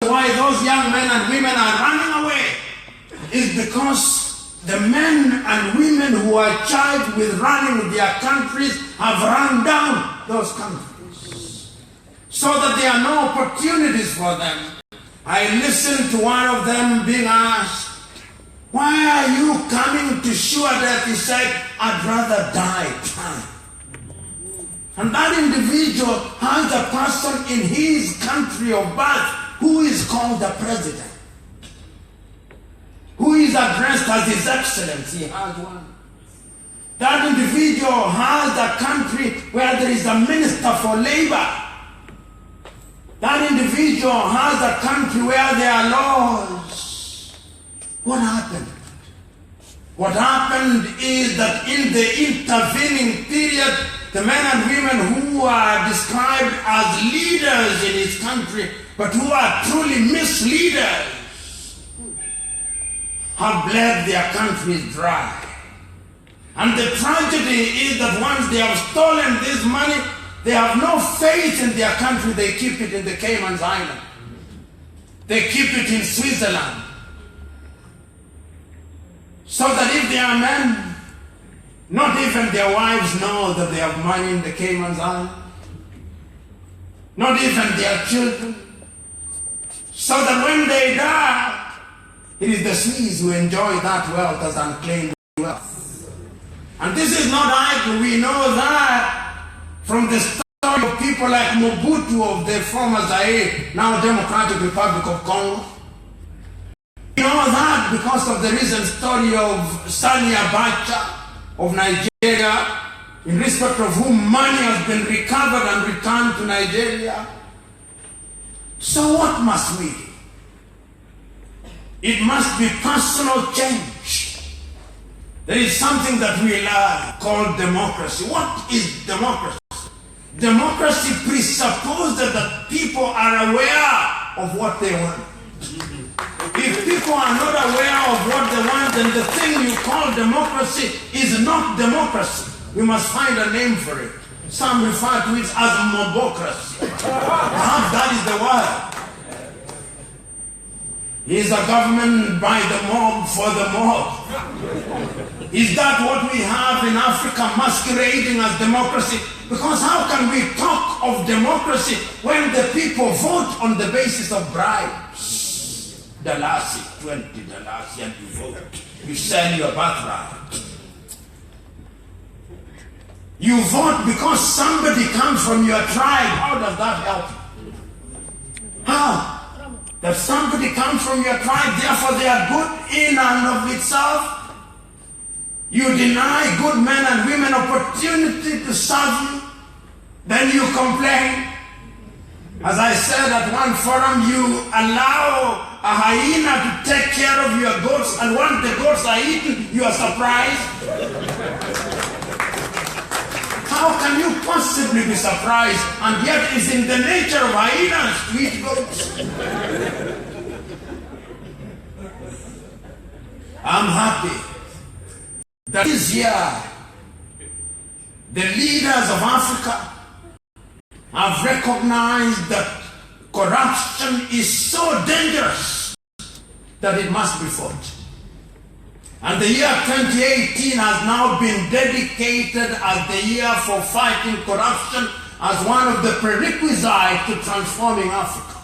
why those young men and women are running away is because the men and women who are charged with running their countries have run down those countries so that there are no opportunities for them. I listened to one of them being asked, "Why are you coming to sure death?" He said, "I'd rather die trying." And that individual has a person in his country of birth who is called the president, who is addressed as His Excellency. He has one. That individual has a country where there is a minister for labor. That individual has a country where there are laws. What happened? What happened is that in the intervening period, the men and women who are described as leaders in his country, but who are truly misleaders, have bled their countries dry. And the tragedy is that once they have stolen this money, they have no faith in their country. They keep it in the Cayman Islands. They keep it in Switzerland. So that if they are men, not even their wives know that they have money in the Cayman Islands. Not even their children. So that when they die, it is the Swiss who enjoy that wealth as unclaimed wealth. And this is not idle. We know that from the story of people like Mobutu of the former Zaire, now Democratic Republic of Congo. We know that because of the recent story of Sani Abacha of Nigeria, in respect of whom money has been recovered and returned to Nigeria. So what must we do? It must be personal change. There is something that we learn called democracy. What is democracy? Democracy presupposes that people are aware of what they want. If people are not aware of what they want, then the thing you call democracy is not democracy. We must find a name for it. Some refer to it as mobocracy. Perhaps that is the word. Is a government by the mob for the mob. Is that what we have in Africa masquerading as democracy? Because how can we talk of democracy when the people vote on the basis of bribes? Dalasi, 20 Dalasi, and you vote. You sell your birthright. You vote because somebody comes from your tribe. How does that help? How? That somebody comes from your tribe, therefore they are good in and of itself. You deny good men and women opportunity to serve you, then you complain. As I said at one forum, you allow a hyena to take care of your goats, and once the goats are eaten, you are surprised. How can you possibly be surprised? And yet it's in the nature of hyenas to eat goats. I'm happy that this year the leaders of Africa have recognized that corruption is so dangerous that it must be fought. And the year 2018 has now been dedicated as the year for fighting corruption as one of the prerequisites to transforming Africa.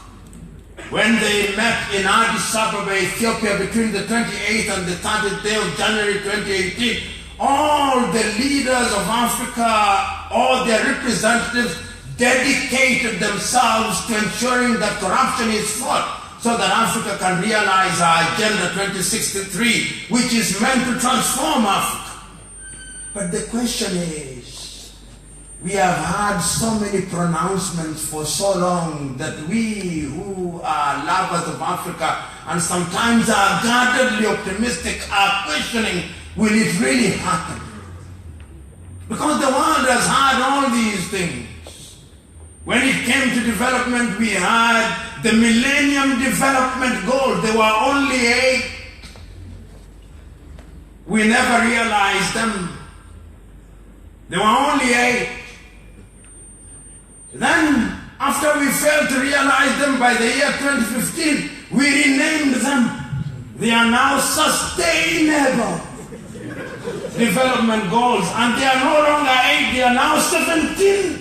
When they met in Addis Ababa, Ethiopia, between the 28th and the 30th day of January 2018, all the leaders of Africa, all their representatives, dedicated themselves to ensuring that corruption is fought, so that Africa can realize our Agenda 2063, which is meant to transform Africa. But the question is, we have had so many pronouncements for so long that we who are lovers of Africa and sometimes are guardedly optimistic are questioning, will it really happen? Because the world has had all these things. When it came to development, we had the Millennium Development Goals. There were only 8. We never realized them. There were only 8. Then, After we failed to realize them by the year 2015, we renamed them. They are now sustainable development goals, and they are no longer 8, they are now 17.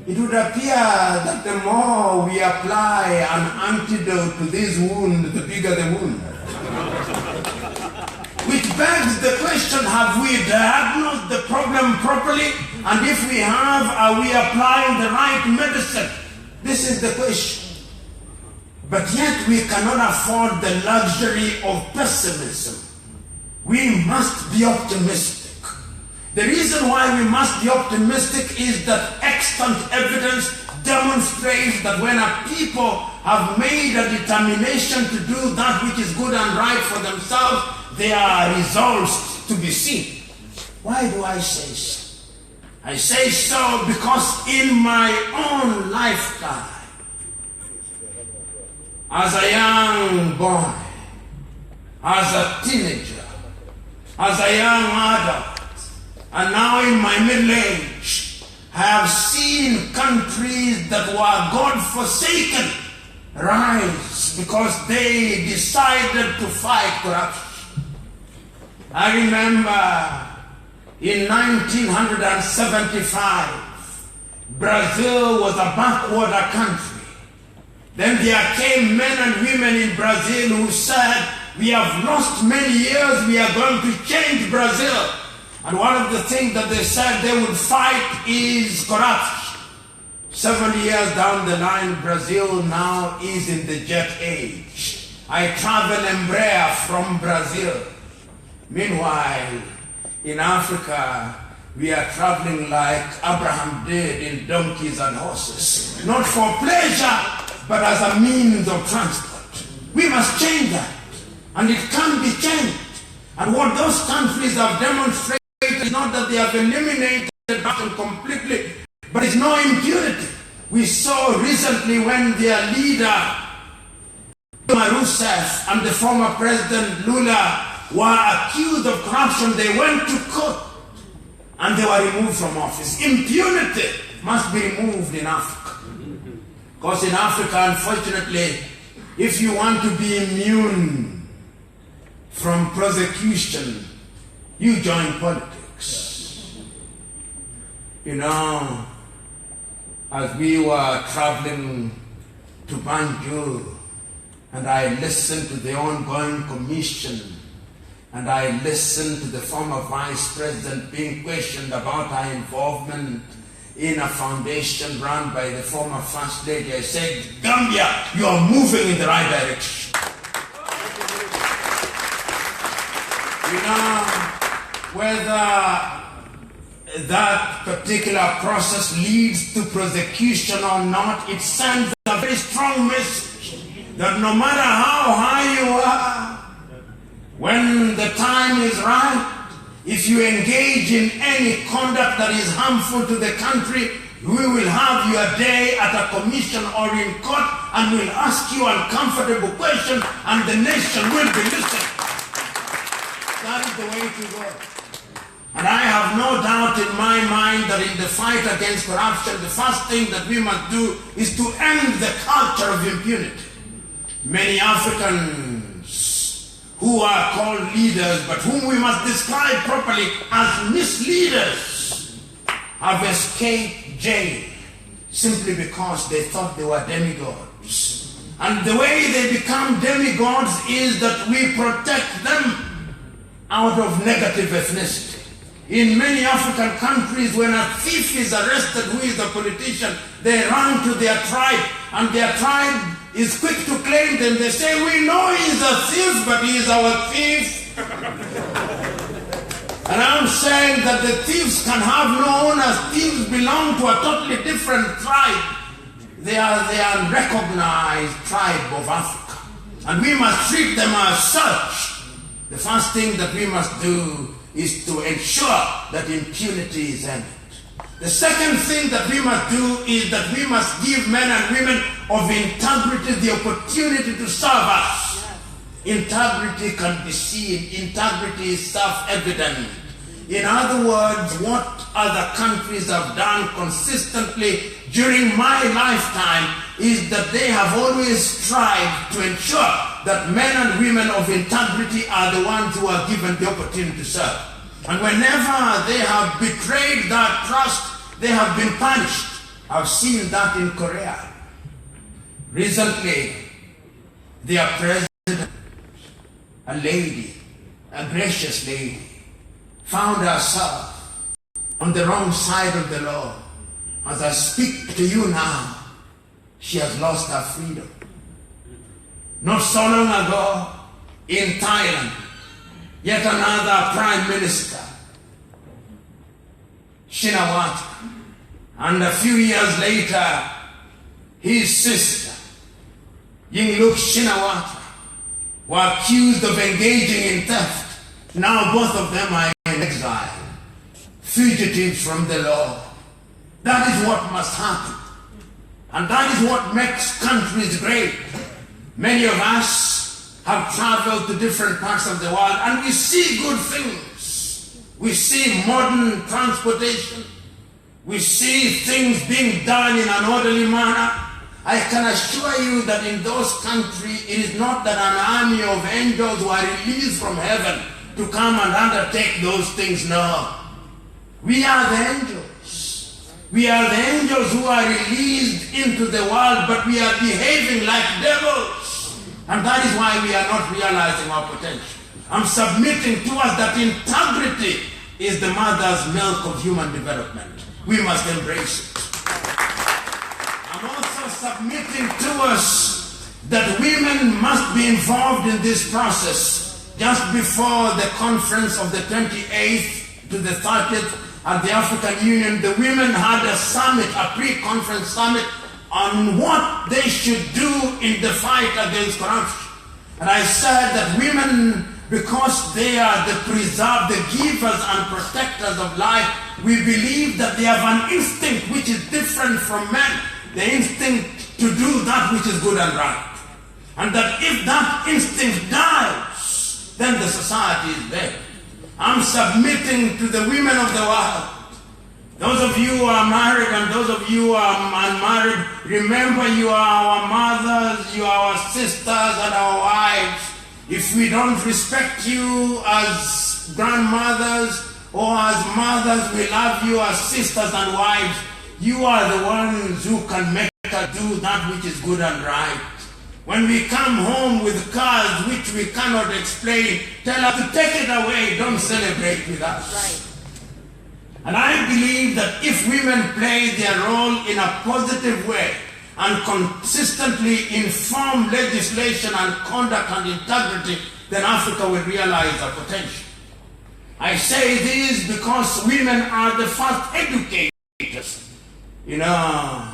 It would appear that the more we apply an antidote to this wound, the bigger the wound. Which begs the question, have we diagnosed the problem properly? And if we have, are we applying the right medicine? This is the question. But yet we cannot afford the luxury of pessimism. We must be optimistic. The reason why we must be optimistic is that extant evidence demonstrates that when a people have made a determination to do that which is good and right for themselves, there are results to be seen. Why do I say so? I say so because in my own lifetime, as a young boy, as a teenager, as a young adult, and now in my middle age, I have seen countries that were God-forsaken rise because they decided to fight corruption. I remember in 1975, Brazil was a backwater country. Then there came men and women in Brazil who said, we have lost many years, we are going to change Brazil. And one of the things that they said they would fight is corruption. 7 years down the line, Brazil now is in the jet age. I travel Embraer from Brazil. Meanwhile, in Africa, we are traveling like Abraham did in donkeys and horses. Not for pleasure, but as a means of transport. We must change that. And it can be changed. And what those countries have demonstrated is not that they have eliminated corruption completely, but it's no impunity. We saw recently when their leader, Dilma Rousseff, and the former President Lula were accused of corruption, they went to court and they were removed from office. Impunity must be removed in Africa. Because in Africa, unfortunately, if you want to be immune from prosecution, you join politics. You know, as we were traveling to Banjul, and I listened to the ongoing commission, and I listened to the former vice president being questioned about our involvement in a foundation run by the former first lady, I said, Gambia, you are moving in the right direction. You know, whether that particular process leads to prosecution or not, it sends a very strong message that no matter how high you are, when the time is right, if you engage in any conduct that is harmful to the country, we will have your day at a commission or in court and will ask you uncomfortable questions and the nation will be listening. That is the way to go. And I have no doubt in my mind that in the fight against corruption, the first thing that we must do is to end the culture of impunity. Many Africans who are called leaders, but whom we must describe properly as misleaders, have escaped jail simply because they thought they were demigods. And the way they become demigods is that we protect them out of negative ethnicity. In many African countries, when a thief is arrested who is a politician, they run to their tribe, and their tribe is quick to claim them. They say, we know he's a thief, but he is our thief. And I'm saying that the thieves can have no owners. Thieves belong to a totally different tribe. They are the unrecognized tribe of Africa. And we must treat them as such. The first thing that we must do is to ensure that impunity is ended. The second thing that we must do is that we must give men and women of integrity the opportunity to serve us. Integrity can be seen. Integrity is self-evident. In other words, what other countries have done consistently during my lifetime is that they have always strived to ensure that men and women of integrity are the ones who are given the opportunity to serve. And whenever they have betrayed that trust, they have been punished. I've seen that in Korea. Recently, their president, a lady, a gracious lady, found herself on the wrong side of the law. As I speak to you now, she has lost her freedom. Not so long ago, in Thailand, yet another prime minister, Shinawatra, and a few years later, his sister, Yingluck Shinawatra, were accused of engaging in theft. Now both of them are in exile, fugitives from the law. That is what must happen. And that is what makes countries great. Many of us have traveled to different parts of the world and we see good things. We see modern transportation. We see things being done in an orderly manner. I can assure you that in those countries, it is not that an army of angels who are released from heaven to come and undertake those things. No. We are the angels. We are the angels who are released into the world, but we are behaving like devils. And that is why we are not realizing our potential. I'm submitting to us that integrity is the mother's milk of human development. We must embrace it. I'm also submitting to us that women must be involved in this process. Just before the conference of the 28th to the 30th at the African Union, the women had a summit, a pre-conference summit on what they should do in the fight against corruption. And I said that women, because they are the givers and protectors of life, we believe that they have an instinct which is different from men, the instinct to do that which is good and right. And that if that instinct dies, then the society is dead. I'm submitting to the women of the world. Those of you who are married and those of you who are unmarried, remember you are our mothers, you are our sisters and our wives. If we don't respect you as grandmothers or as mothers, we love you as sisters and wives. You are the ones who can make us do that which is good and right. When we come home with cars which we cannot explain, tell us to take it away, don't celebrate with us. Right. And I believe that if women play their role in a positive way and consistently inform legislation and conduct and integrity, then Africa will realize our potential. I say this because women are the first educators. You know,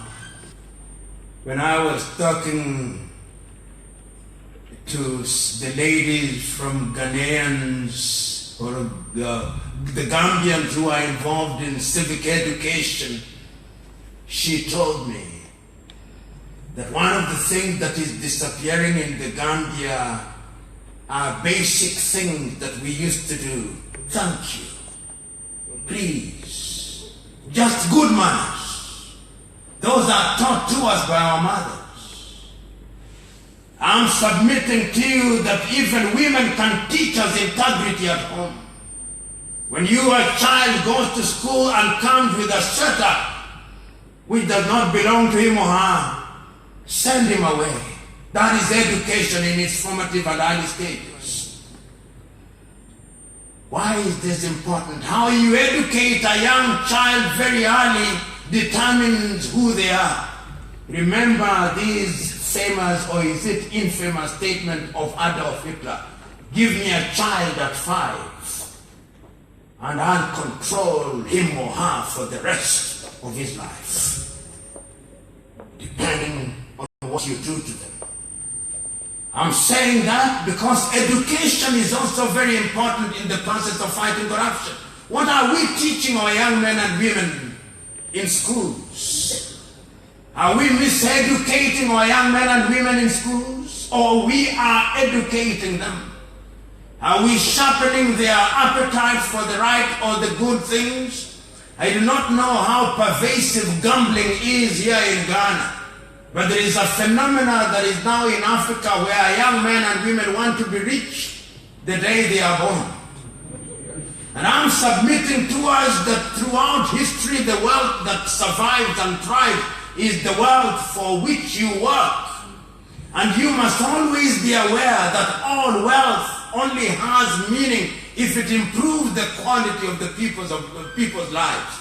when I was talking to the ladies from Ghanaians or the Gambians who are involved in civic education, she told me that one of the things that is disappearing in the Gambia are basic things that we used to do. Thank you. Please. Just good manners. Those are taught to us by our mothers. I'm submitting to you that even women can teach us integrity at home. When your child goes to school and comes with a sweater which does not belong to him or her, send him away. That is education in its formative and early stages. Why is this important? How you educate a young child very early determines who they are. Remember these famous, or is it infamous, statement of Adolf Hitler: give me a child at 5 and I'll control him or her for the rest of his life, depending on what you do to them. I'm saying that because education is also very important in the process of fighting corruption. What are we teaching our young men and women in schools? Are we miseducating our young men and women in schools? Or we are educating them? Are we sharpening their appetite for the right or the good things? I do not know how pervasive gambling is here in Ghana, but there is a phenomenon that is now in Africa where young men and women want to be rich the day they are born. And I'm submitting to us that throughout history, the wealth that survives and thrives is the wealth for which you work. And you must always be aware that all wealth only has meaning if it improves the quality of the people's lives.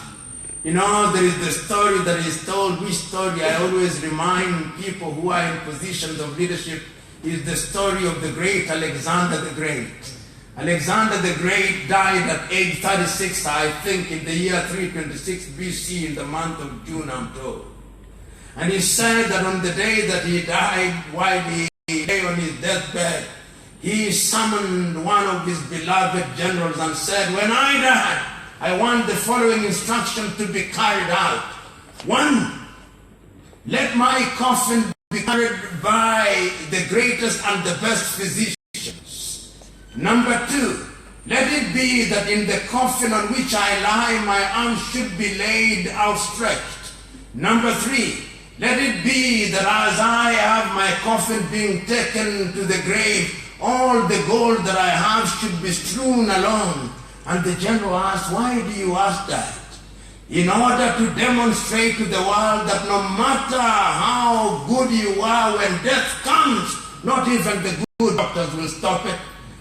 You know, there is the story that is told, which story I always remind people who are in positions of leadership, is the story of the great Alexander the Great. Alexander the Great died at age 36, I think, in the year 326 BC, in the month of June, I'm told. And he said that on the day that he died, while he lay on his deathbed, he summoned one of his beloved generals and said, when I die, I want the following instruction to be carried out. 1, let my coffin be carried by the greatest and the best physicians. Number 2, let it be that in the coffin on which I lie, my arms should be laid outstretched. Number 3, let it be that as I have my coffin being taken to the grave, all the gold that I have should be strewn along. And the general asked, why do you ask that? In order to demonstrate to the world that no matter how good you are, when death comes, not even the good doctors will stop it.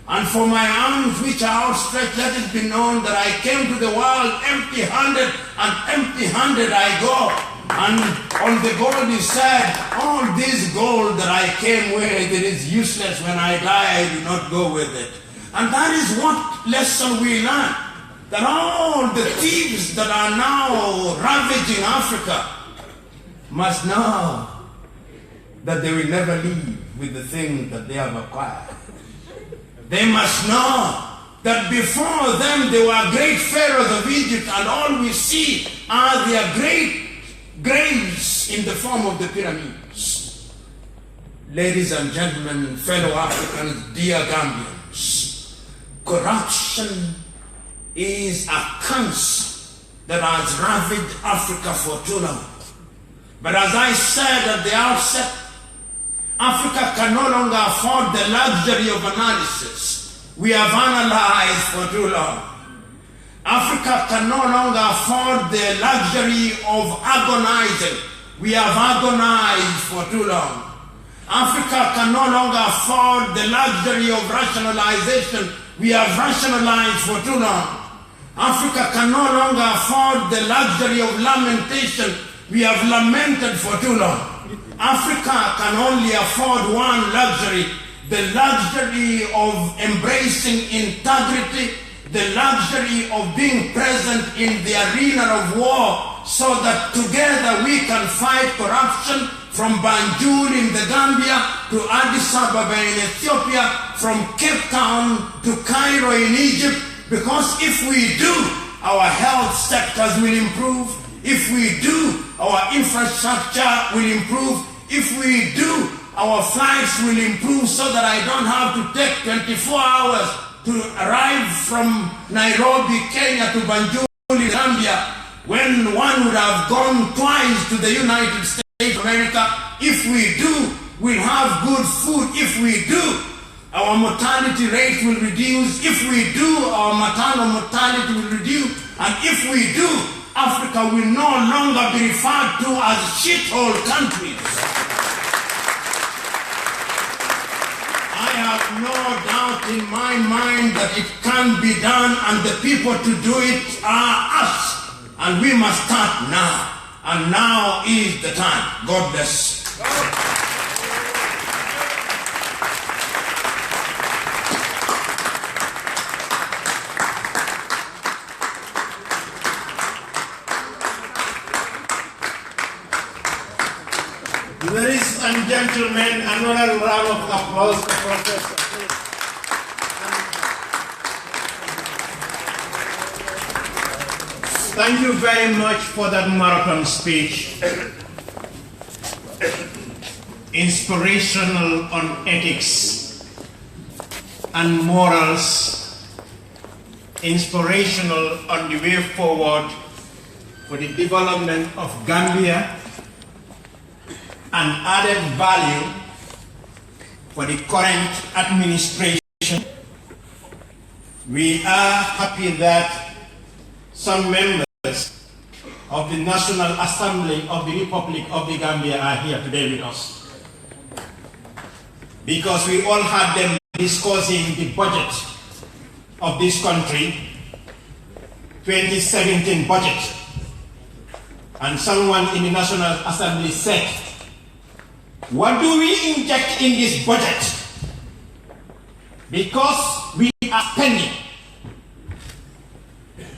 And for my arms which are outstretched, let it be known that I came to the world empty-handed, and empty-handed I go. And on the gold he said, all this gold that I came with, it is useless. When I die, I do not go with it. And that is what lesson we learn. That all the thieves that are now ravaging Africa must know that they will never leave with the things that they have acquired. They must know that before them there were great pharaohs of Egypt, and all we see are their great graves in the form of the pyramids. Ladies and gentlemen, fellow Africans, dear Gambians, corruption is a cancer that has ravaged Africa for too long. But as I said at the outset, Africa can no longer afford the luxury of analysis. We have analyzed for too long. Africa can no longer afford the luxury of agonizing. We have agonized for too long. Africa can no longer afford the luxury of rationalization. We have rationalized for too long. Africa can no longer afford the luxury of lamentation. We have lamented for too long. Africa can only afford one luxury, the luxury of embracing integrity, the luxury of being present in the arena of war, so that together we can fight corruption from Banjul in the Gambia to Addis Ababa in Ethiopia, from Cape Town to Cairo in Egypt. Because if we do, our health sectors will improve. If we do, our infrastructure will improve. If we do, our flights will improve, so that I don't have to take 24 hours to arrive from Nairobi, Kenya to Banjul in Gambia, when one would have gone twice to the United States of America. If we do, we'll have good food. If we do, our mortality rate will reduce. If we do, our maternal mortality will reduce. And if we do, Africa will no longer be referred to as shithole countries. I have no doubt in my mind that it can be done, and the people to do it are us. And we must start now. And now is the time. God bless. Ladies and gentlemen, another round of applause for Professor. Thank you very much for that marathon speech. Inspirational on ethics and morals, inspirational on the way forward for the development of Gambia and added value for the current administration. We are happy that some members of the National Assembly of the Republic of the Gambia are here today with us, because we all had them discussing the budget of this country, 2017 budget, and someone in the National Assembly said, what do we inject in this budget? Because we are spending,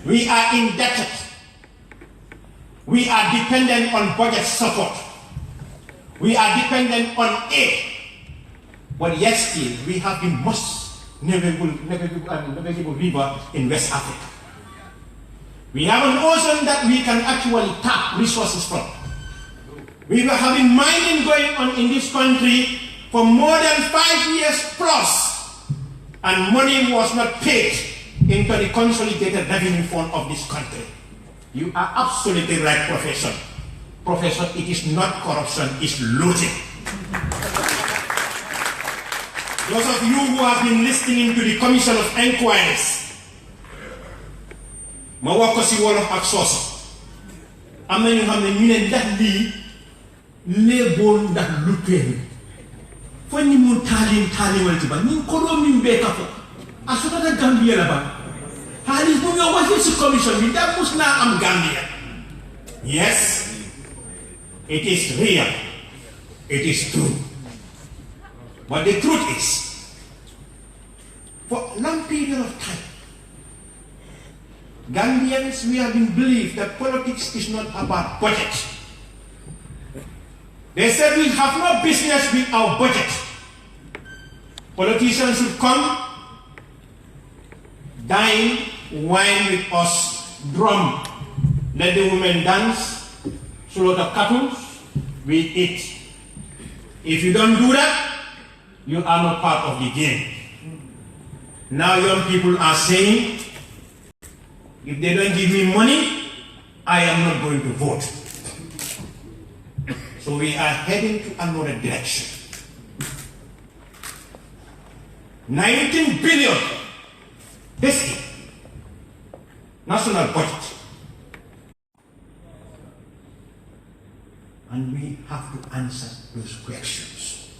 we are indebted, we are dependent on budget support, we are dependent on aid, but yet still we have the most navigable river in West Africa. We have an ocean that we can actually tap resources from. We were having mining going on in this country for more than 5 years plus, and money was not paid into the consolidated revenue fund of this country. You are absolutely right, Professor. Professor, it is not corruption, it's looting. Those of you who have been listening to the Commission of Inquiries, ma wax ko si wolof ak soos, am na ñu xam ne ñu ne ndax lii léeboon ndax lu téere fo ñi mu taaliwal ci ba ñu ko doon ñu mbee kafo a sota da Gambia la ba xaalis bu ñoo waxee si commission bi ndax mus naa am Gambia. Yes, it is real, it is true, but the truth is, for a long period of time, Gambians, we have been believed that politics is not about budget. They said we have no business with our budget. Politicians should come, dine, wine with us, drum, let the women dance, slaughter cattle, we eat. If you don't do that, you are not part of the game. Now young people are saying, if they don't give me money, I am not going to vote. So we are heading to another direction. 19 billion this year, national budget. And we have to answer those questions.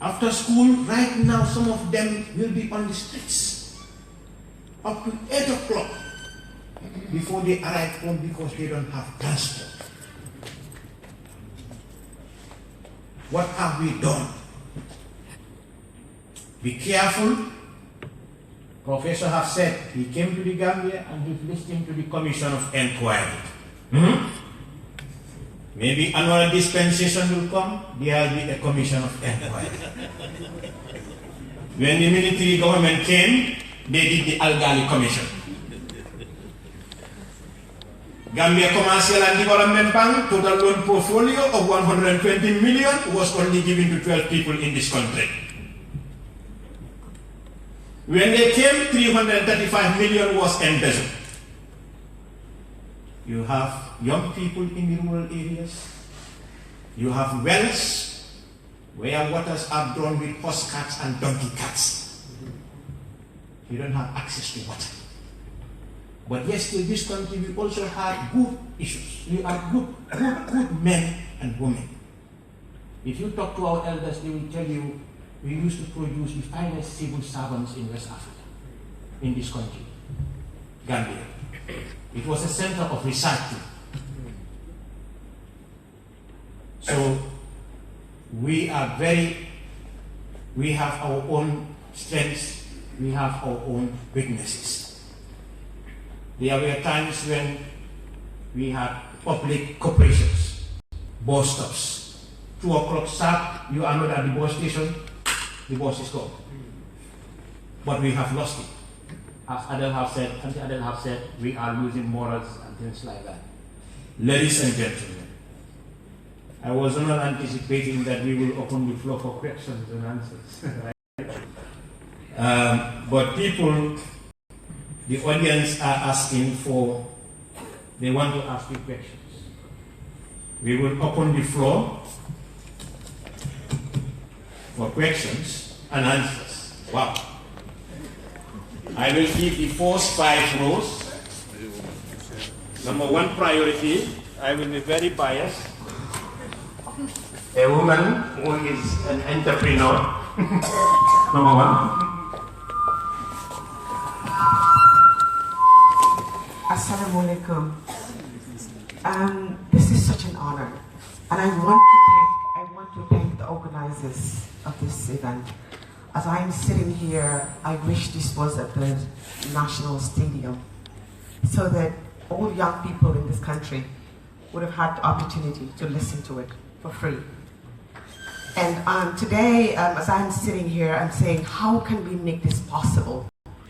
After school, right now, some of them will be on the streets up to 8 o'clock before they arrive home because they don't have transport. What have we done? Be careful. Professor has said he came to the Gambia and he's listening to the Commission of Inquiry. Maybe another dispensation will come, there will be a Commission of Inquiry. When the military government came, they did the Algali Commission. Gambia Commercial and Development Bank, total loan portfolio of 120 million was only given to 12 people in this country. When they came, 335 million was embezzled. You have young people in the rural areas. You have wells where waters are drawn with horse carts and donkey carts. You don't have access to water. But yes, in this country we also have good issues. We are good men and women. If you talk to our elders, they will tell you we used to produce the finest civil servants in West Africa, in this country, Gambia. It was a center of recycling. So we have our own strengths, we have our own weaknesses. There were times when we had public corporations, bus stops. 2 o'clock sharp, you are not at the bus station, the bus is gone. But we have lost it. As Adel have said, Auntie Adel have said, we are losing morals and things like that. Ladies and gentlemen, I was not anticipating that we will open the floor for questions and answers. But people, the audience are asking for they want to ask you questions. We will open the floor for questions and answers. Wow. I will give the first 5 rows. Number 1 priority, I will be very biased. A woman who is an entrepreneur. Number 1. Assalamu alaikum. This is such an honor, and I want to thank the organizers of this event. As I am sitting here, I wish this was at the National Stadium, so that all young people in this country would have had the opportunity to listen to it for free. And today, as I'm sitting here, I'm saying, how can we make this possible?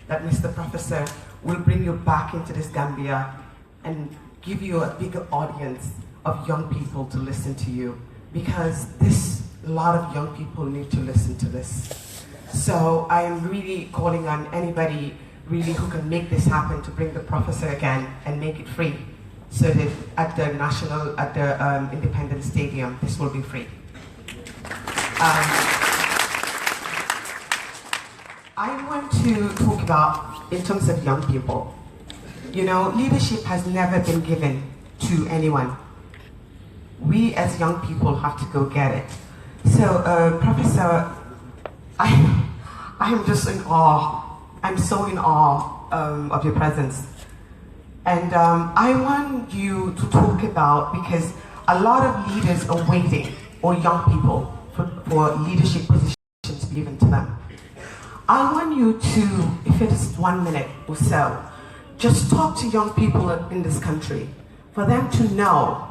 That Mr. Professor will bring you back into this Gambia and give you a bigger audience of young people to listen to you, because a lot of young people need to listen to this. So I am really calling on anybody really who can make this happen to bring the professor again and make it free, so that at the Independence Stadium, this will be free. I want to talk about, in terms of young people, you know, leadership has never been given to anyone. We as young people have to go get it. So, Professor, I am just in awe. I'm so in awe of your presence. And I want you to talk about, because a lot of leaders are waiting, or young people, for leadership positions to be given to them. I want you to, if it is 1 minute or so, just talk to young people in this country, for them to know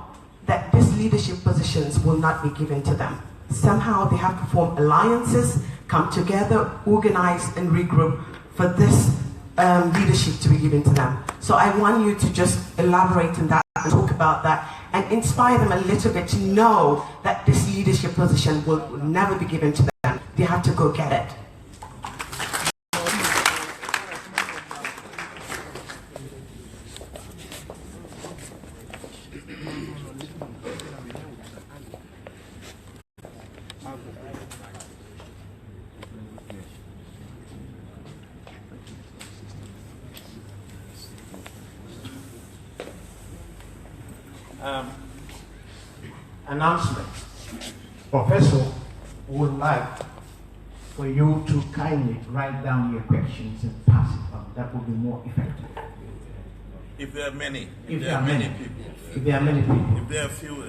that these leadership positions will not be given to them. Somehow they have to form alliances, come together, organize and regroup for this leadership to be given to them. So I want you to just elaborate on that and talk about that and inspire them a little bit to know that this leadership position will never be given to them. They have to go get it. Announcement. Professor would like for you to kindly write down your questions and pass it on. That would be more effective. If there are many. If there are many people. If there are many people. If there are few,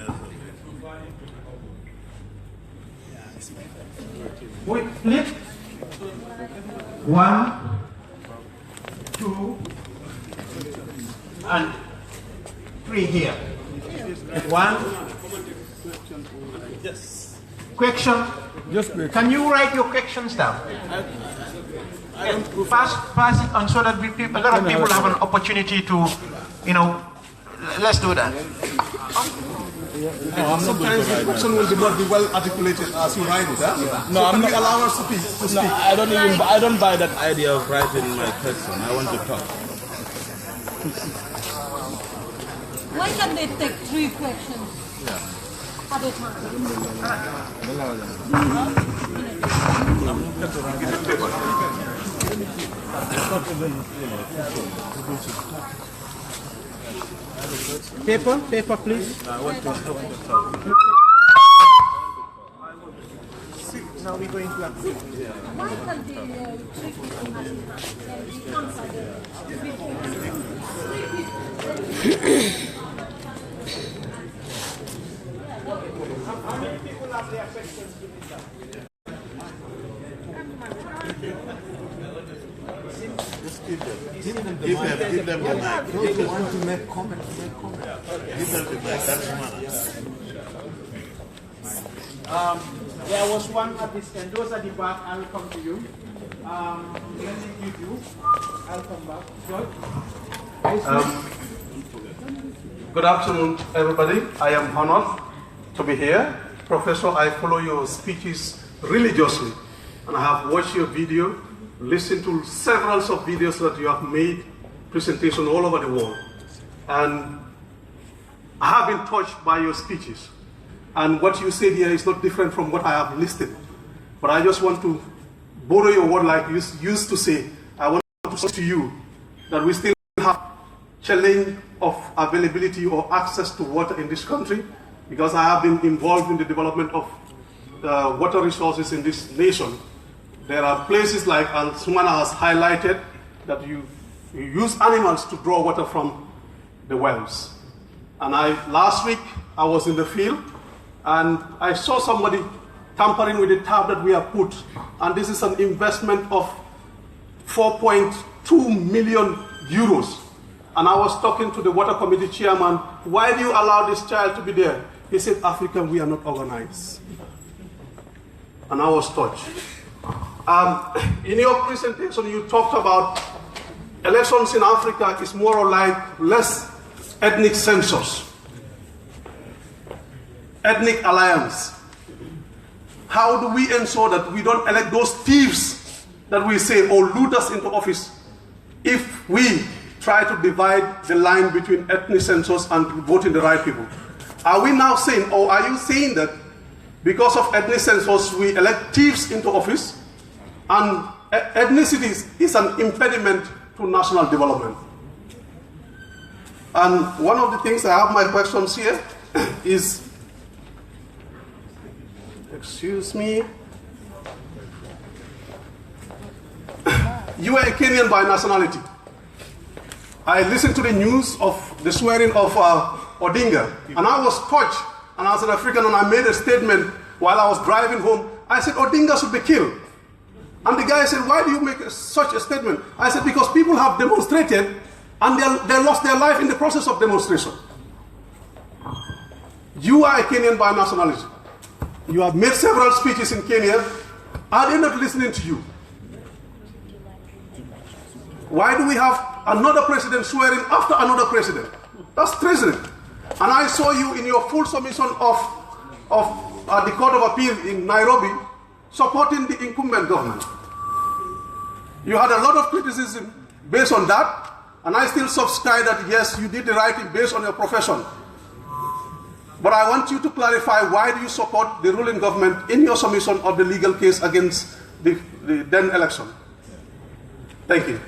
Wait, flip. 1, 2, and 3 here. 1. yes. Question. Can you write your questions down? Pass it on so that a lot of people have an opportunity to, you know, let's do that. Sometimes the question will not be well articulated as you write it. Huh? No, I'm not. Allow us to speak. No, I don't buy that idea of writing my question. I want to talk. Why can't they take 3 questions at a time? Paper, please. I want to talk. Now we're going to Why can't they 3 questions How many people have their questions given down? Just give them the mic. Those who want to make comments, Give them the mic. That's manners. There was one at this end. Those at the back, I will come to you. Let me give you. I'll come back. George? Good afternoon, everybody. I am honored to be here. Professor, I follow your speeches religiously, and I have watched your video, listened to several of videos that you have made, presentation all over the world. And I have been touched by your speeches. And what you said here is not different from what I have listed. But I just want to borrow your word like you used to say. I want to say to you that we still have challenge of availability or access to water in this country, because I have been involved in the development of water resources in this nation. There are places like Sumana has highlighted that you use animals to draw water from the wells. And last week I was in the field and I saw somebody tampering with the tap that we have put, and this is an investment of 4.2 million euros. And I was talking to the water committee chairman, why do you allow this child to be there? He said, Africa, we are not organized. And I was touched. In your presentation, you talked about elections in Africa is more or less ethnic census, ethnic alliance. How do we ensure that we don't elect those thieves that we say or loot us into office if we try to divide the line between ethnic census and voting the right people? Are we now saying, or are you saying that because of ethnic census we elect thieves into office and ethnicity is an impediment to national development? And one of the things I have my questions here is, excuse me, you are a Kenyan by nationality. I listened to the news of the swearing of Odinga, and I was touched, and as an African, and I made a statement while I was driving home. I said, Odinga should be killed. And the guy said, why do you make such a statement? I said, because people have demonstrated, and they lost their life in the process of demonstration. You are a Kenyan by nationality. You have made several speeches in Kenya. Are they not listening to you? Why do we have another president swearing after another president? That's treason. And I saw you in your full submission of the Court of Appeal in Nairobi supporting the incumbent government. You had a lot of criticism based on that, and I still subscribe that yes, you did the right thing based on your profession. But I want you to clarify, why do you support the ruling government in your submission of the legal case against the then election? Thank you.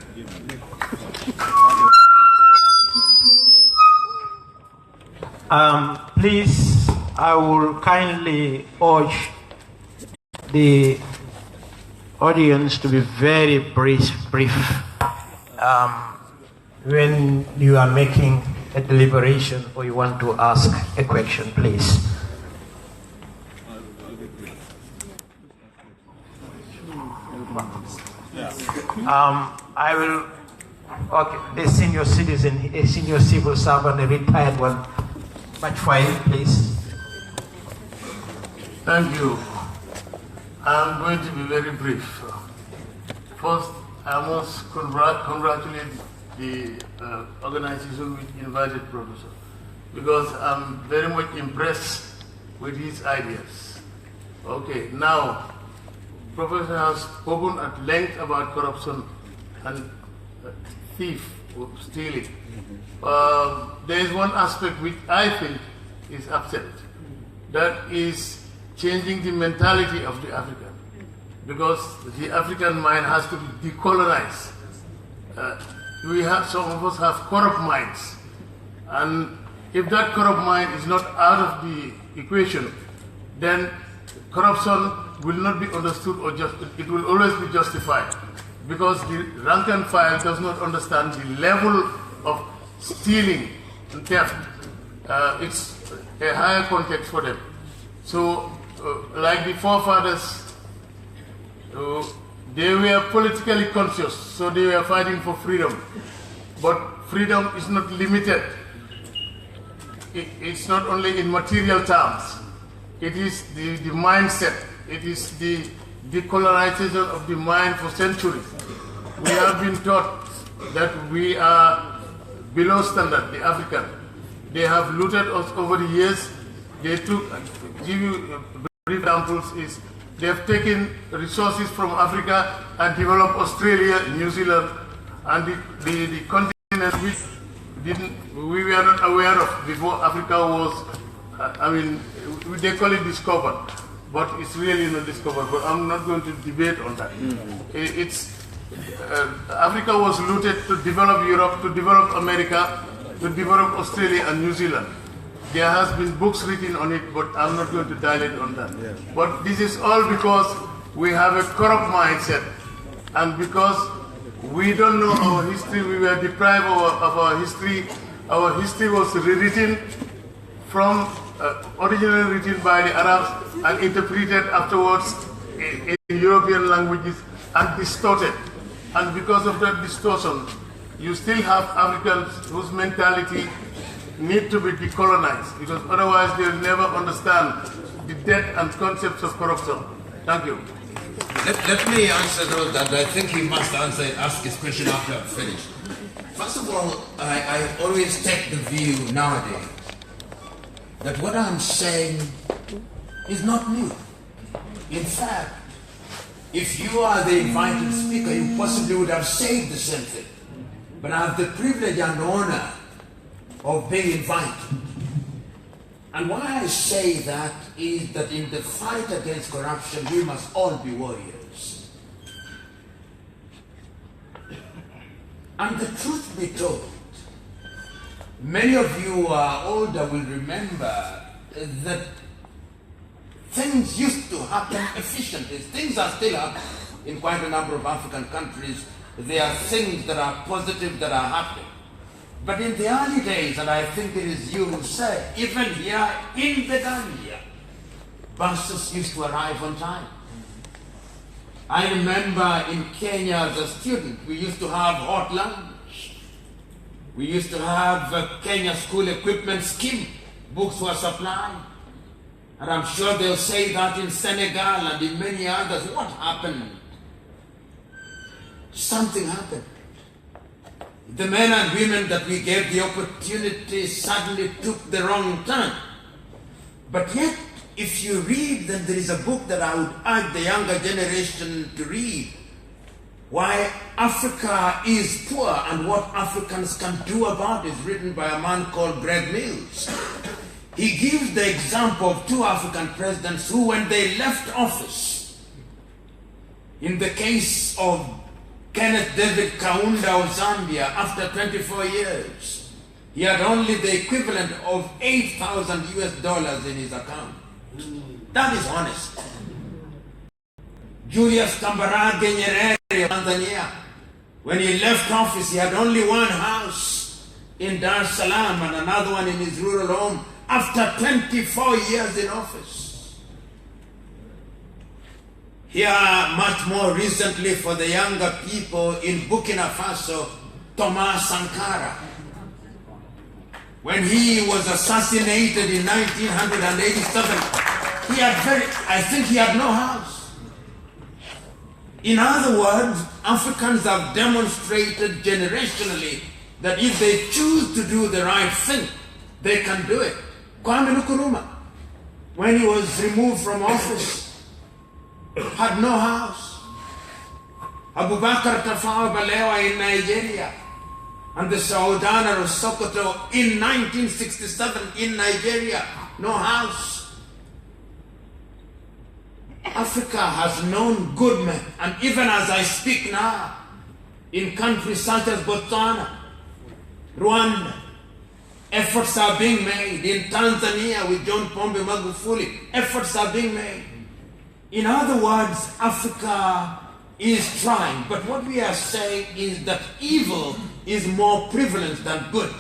Please, I will kindly urge the audience to be very brief when you are making a deliberation or you want to ask a question, please. I will, okay, a senior citizen, a senior civil servant, a retired one. Match 5, please. Thank you. I'm going to be very brief. First, I must congratulate the organization which invited Professor, because I'm very much impressed with his ideas. Okay, now, Professor has spoken at length about corruption and thief, stealing. There is one aspect which I think is absent. That is changing the mentality of the African, because the African mind has to be decolonized. Some of us have corrupt minds, and if that corrupt mind is not out of the equation, then corruption will not be understood, or it will always be justified, because the rank and file does not understand the level of stealing and theft. It's a higher context for them. So, like the forefathers, they were politically conscious, so they were fighting for freedom. But freedom is not limited. It's not only in material terms. It is the mindset. It is the decolonization of the mind for centuries. We have been taught that we are below standard, the African. They have looted us over the years. They took, give you brief examples, is they have taken resources from Africa and developed Australia, New Zealand, and the continent which we were not aware of before Africa was, they call it discovered, but it's really not discovered. But I'm not going to debate on that. Africa was looted to develop Europe, to develop America, to develop Australia and New Zealand. There has been books written on it, but I'm not going to dilate on that. Yeah. But this is all because we have a corrupt mindset, and because we don't know our history, we were deprived of our history. Our history was rewritten from, originally written by the Arabs and interpreted afterwards in European languages and distorted. And because of that distortion, you still have Africans whose mentality need to be decolonized, because otherwise they'll never understand the depth and concepts of corruption. Thank you. Let me answer those that I think he must ask his question after I've finished. First of all, I always take the view nowadays that what I'm saying is not new. In fact, if you are the invited speaker, you possibly would have said the same thing. But I have the privilege and honor of being invited. And why I say that is that in the fight against corruption, we must all be warriors. And the truth be told, many of you who are older will remember that things used to happen efficiently. Things are still happening in quite a number of African countries. There are things that are positive that are happening. But in the early days, and I think it is you who said, even here in the Gambia, buses used to arrive on time. I remember in Kenya as a student, we used to have hot lunch. We used to have a Kenya school equipment scheme. Books were supplied. And I'm sure they'll say that in Senegal and in many others. What happened? Something happened. The men and women that we gave the opportunity suddenly took the wrong turn. But yet, if you read, then there is a book that I would urge the younger generation to read. Why Africa is poor and what Africans can do about it, written by a man called Greg Mills. He gives the example of two African presidents who, when they left office, in the case of Kenneth David Kaunda of Zambia, after 24 years, he had only the equivalent of $8,000 in his account. That is honest. Julius Kambarage Nyerere of Tanzania, when he left office, he had only one house in Dar es Salaam and another one in his rural home after 24 years in office. Here, much more recently for the younger people in Burkina Faso, Thomas Sankara. When he was assassinated in 1987, I think he had no house. In other words, Africans have demonstrated generationally that if they choose to do the right thing, they can do it. Kwame Nkrumah, when he was removed from office, had no house. Abubakar Tafawa Balewa in Nigeria and the Sultan of Sokoto in 1967 in Nigeria, no house. Africa has known good men, and even as I speak now, in countries such as Botswana, Rwanda, efforts are being made. In Tanzania with John Pombe Magufuli, efforts are being made. In other words, Africa is trying, but what we are saying is that evil is more prevalent than good,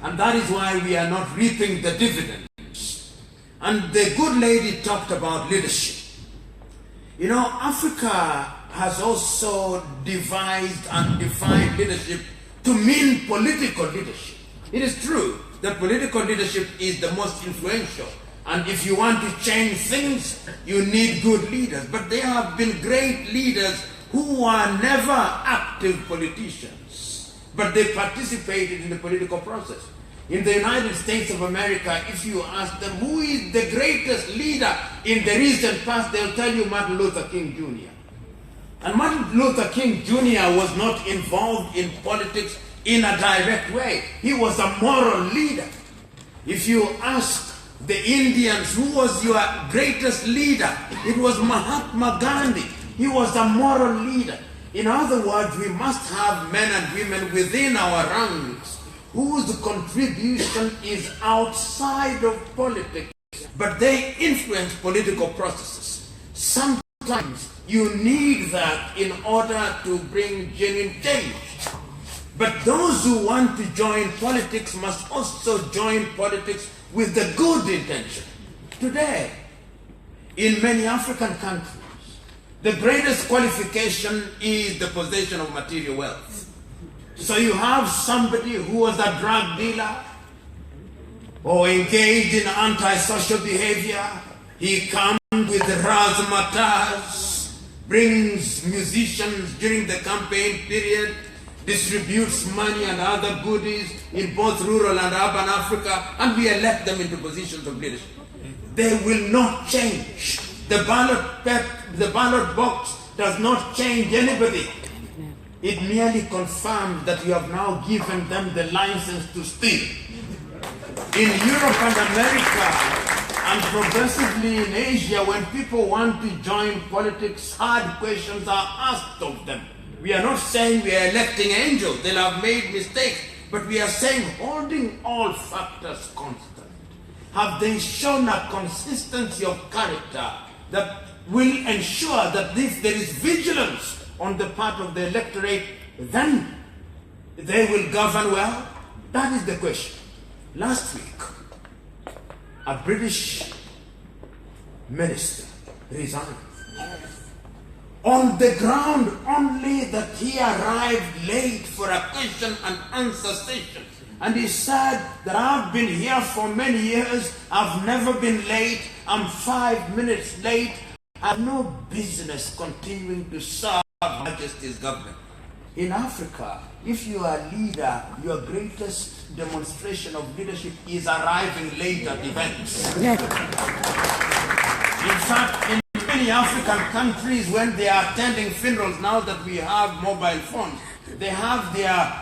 and that is why we are not reaping the dividends. And the good lady talked about leadership. You know, Africa has also devised and defined leadership to mean political leadership. It is true that political leadership is the most influential. And if you want to change things, you need good leaders. But there have been great leaders who are never active politicians, but they participated in the political process. In the United States of America, if you ask them who is the greatest leader in the recent past, they'll tell you Martin Luther King Jr. And Martin Luther King Jr. was not involved in politics in a direct way. He was a moral leader. If you ask the Indians, who was your greatest leader? It was Mahatma Gandhi. He was a moral leader. In other words, we must have men and women within our ranks whose contribution is outside of politics, but they influence political processes. Sometimes you need that in order to bring genuine change. But those who want to join politics must also join politics with the good intention. Today, in many African countries, the greatest qualification is the possession of material wealth. So you have somebody who was a drug dealer or engaged in antisocial behavior. He comes with razzmatazz, brings musicians during the campaign period, distributes money and other goodies in both rural and urban Africa, and we elect them into positions of leadership. They will not change. The ballot box does not change anybody. It merely confirms that you have now given them the license to steal. In Europe and America, and progressively in Asia, when people want to join politics, hard questions are asked of them. We are not saying we are electing angels, they'll have made mistakes, but we are saying holding all factors constant. Have they shown a consistency of character that will ensure that if there is vigilance on the part of the electorate, then they will govern well? That is the question. Last week, a British minister resigned. On the ground only that he arrived late for a question and answer session. And he said that I've been here for many years, I've never been late, I'm 5 minutes late, I have no business continuing to serve Her Majesty's government. In Africa, if you are a leader, your greatest demonstration of leadership is arriving late at events. In fact, in many African countries, when they are attending funerals, now that we have mobile phones, they have their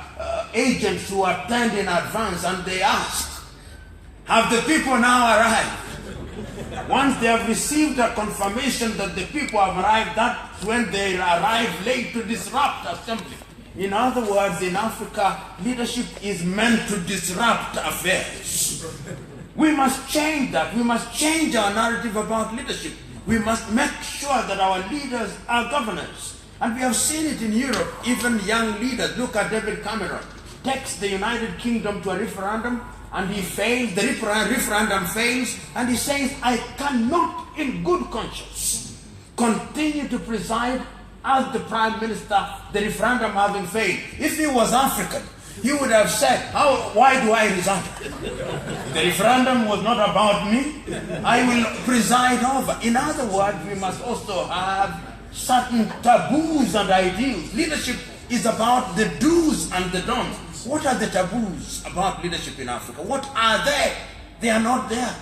agents who attend in advance, and they ask, have the people now arrived? Once they have received a confirmation that the people have arrived, that's when they arrive late to disrupt assembly. In other words, in Africa, leadership is meant to disrupt affairs. We must change that. We must change our narrative about leadership. We must make sure that our leaders are governors. And we have seen it in Europe, even young leaders. Look at David Cameron. Takes the United Kingdom to a referendum, and he fails, the referendum fails, and he says, I cannot in good conscience continue to preside as the Prime Minister, the referendum having failed. If he was African, he would have said, why do I resign? The referendum was not about me. I will preside over. In other words, we must also have certain taboos and ideals. Leadership is about the do's and the don'ts. What are the taboos about leadership in Africa? What are they? They are not there.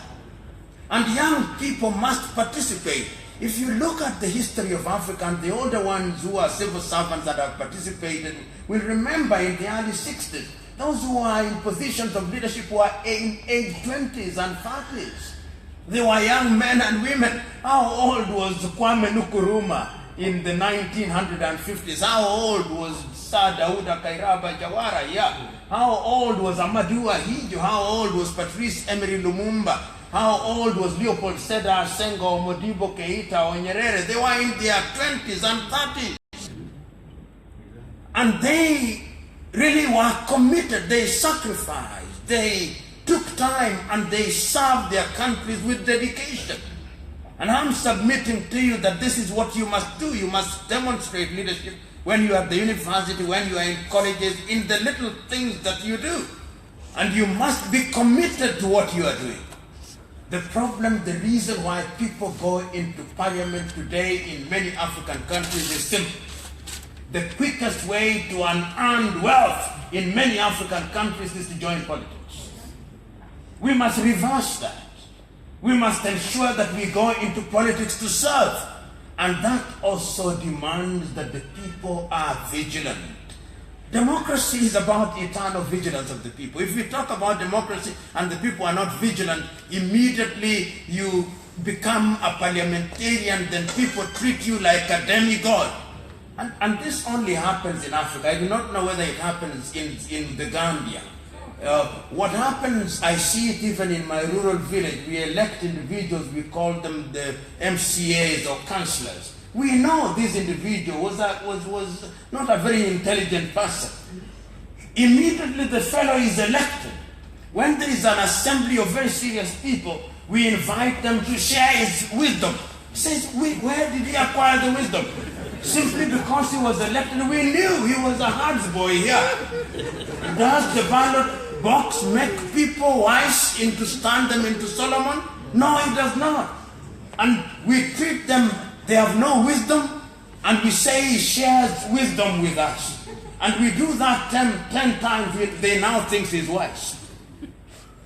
And young people must participate. If you look at the history of Africa, and the older ones who are civil servants that have participated will remember in the early 60s, those who are in positions of leadership were in age 20s and 30s. They were young men and women. How old was Kwame Nkrumah in the 1950s? How old was Sir Dawuda Kairaba Jawara? Yeah. How old was Amadou Ahidjo? How old was Patrice Emery Lumumba? How old was Leopold Sedar Senghor, Modibo Keita, or Nyerere? They were in their 20s and 30s. And they really were committed. They sacrificed. They took time and they served their countries with dedication. And I'm submitting to you that this is what you must do. You must demonstrate leadership when you are at the university, when you are in colleges, in the little things that you do. And you must be committed to what you are doing. The problem, the reason why people go into parliament today in many African countries is simple. The quickest way to unearn wealth in many African countries is to join politics. We must reverse that. We must ensure that we go into politics to serve. And that also demands that the people are vigilant. Democracy is about eternal vigilance of the people. If we talk about democracy and the people are not vigilant, immediately you become a parliamentarian, then people treat you like a demigod. And this only happens in Africa. I do not know whether it happens in the Gambia. What happens, I see it even in my rural village. We elect individuals, we call them the MCAs or councillors. We know this individual was not a very intelligent person. Immediately the fellow is elected. When there is an assembly of very serious people, we invite them to share his wisdom. He says, where did he acquire the wisdom? Simply because he was elected. We knew he was a hard boy here. Does the ballot box make people wise to stand them into Solomon? No, it does not. And we treat them, they have no wisdom, and we say he shares wisdom with us. And we do that 10 times, they now think he's wise.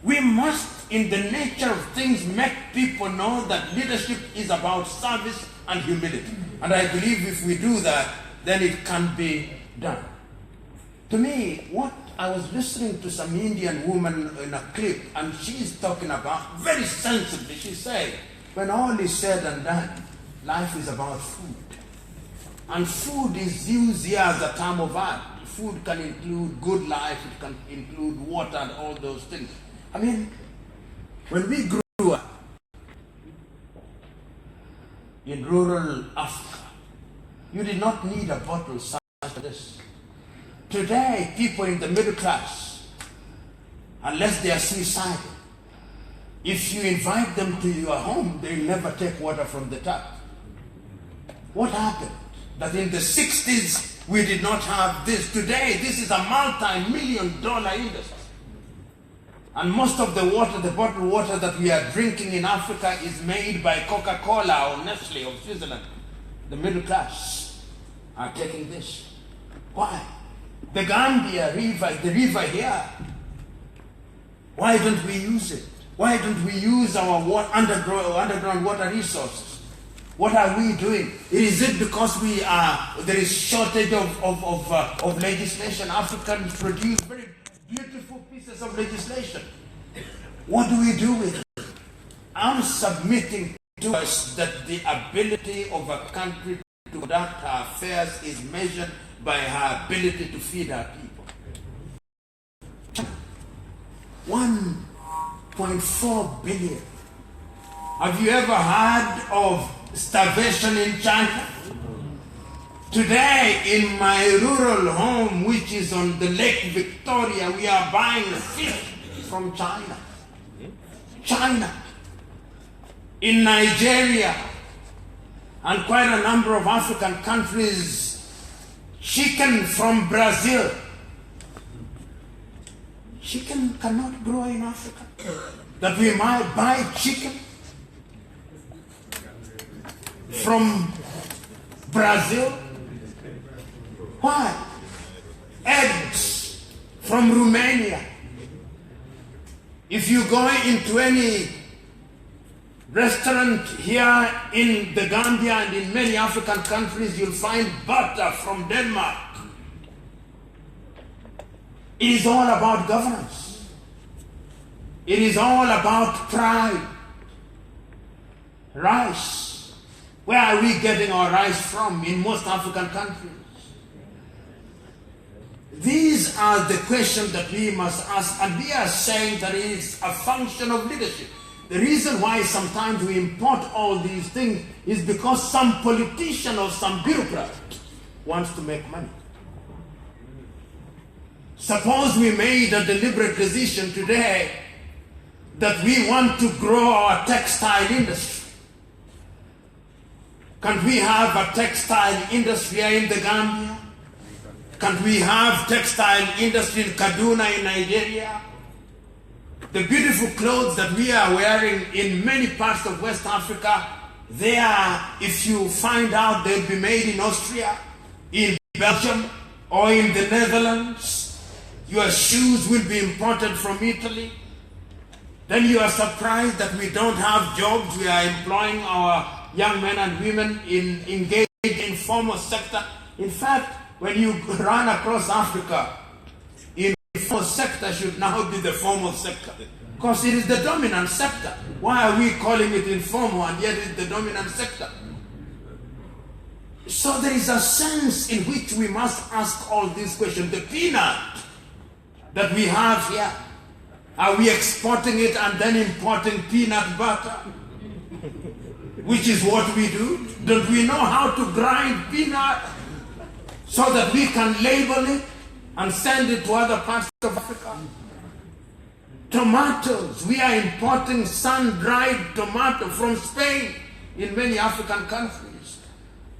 We must, in the nature of things, make people know that leadership is about service and humility. And I believe if we do that, then it can be done. To me, what I was listening to some Indian woman in a clip, and she's talking about, very sensibly, she said, when all is said and done, life is about food. And food is used here as a term of art. Food can include good life, it can include water and all those things. I mean, when we grew up in rural Africa, you did not need a bottle such as this. Today, people in the middle class, unless they are suicidal, if you invite them to your home, they will never take water from the tap. What happened? That in the 60s, we did not have this. Today, this is a multi-million-dollar industry. And most of the water, the bottled water that we are drinking in Africa is made by Coca-Cola or Nestle of Switzerland. The middle class are taking this. Why? The Gambia river, the river here, why don't we use it? Why don't we use our underground water resources? What are we doing? Is it because there is shortage of legislation? Africans produce very beautiful pieces of legislation. What do we do with it? I'm submitting to us that the ability of a country to conduct her affairs is measured by her ability to feed her people. 1.4 billion. Have you ever heard of starvation in China? Today, in my rural home, which is on the Lake Victoria, we are buying fish from China. China. In Nigeria, and quite a number of African countries, chicken from Brazil. Chicken cannot grow in Africa. That we might buy chicken from Brazil. Why? Eggs from Romania. If you go into any restaurant here in the Gambia and in many African countries, you'll find butter from Denmark. It is all about governance. It is all about pride. Rice. Where are we getting our rice from in most African countries? These are the questions that we must ask, and we are saying that it is a function of leadership. The reason why sometimes we import all these things is because some politician or some bureaucrat wants to make money. Suppose we made a deliberate decision today that we want to grow our textile industry. Can we have a textile industry in the Gambia? Can we have textile industry in Kaduna in Nigeria? The beautiful clothes that we are wearing in many parts of West Africa, they are, if you find out, they'll be made in Austria, in Belgium, or in the Netherlands. Your shoes will be imported from Italy. Then you are surprised that we don't have jobs. We are employing our young men and women engaged in formal sector. In fact, when you run across Africa, in the informal sector should now be the formal sector. Because it is the dominant sector. Why are we calling it informal and yet it's the dominant sector? So there is a sense in which we must ask all these questions. The peanut that we have here, are we exporting it and then importing peanut butter? Which is what we do. Don't we know how to grind peanut so that we can label it and send it to other parts of Africa? Tomatoes, we are importing sun-dried tomato from Spain in many African countries.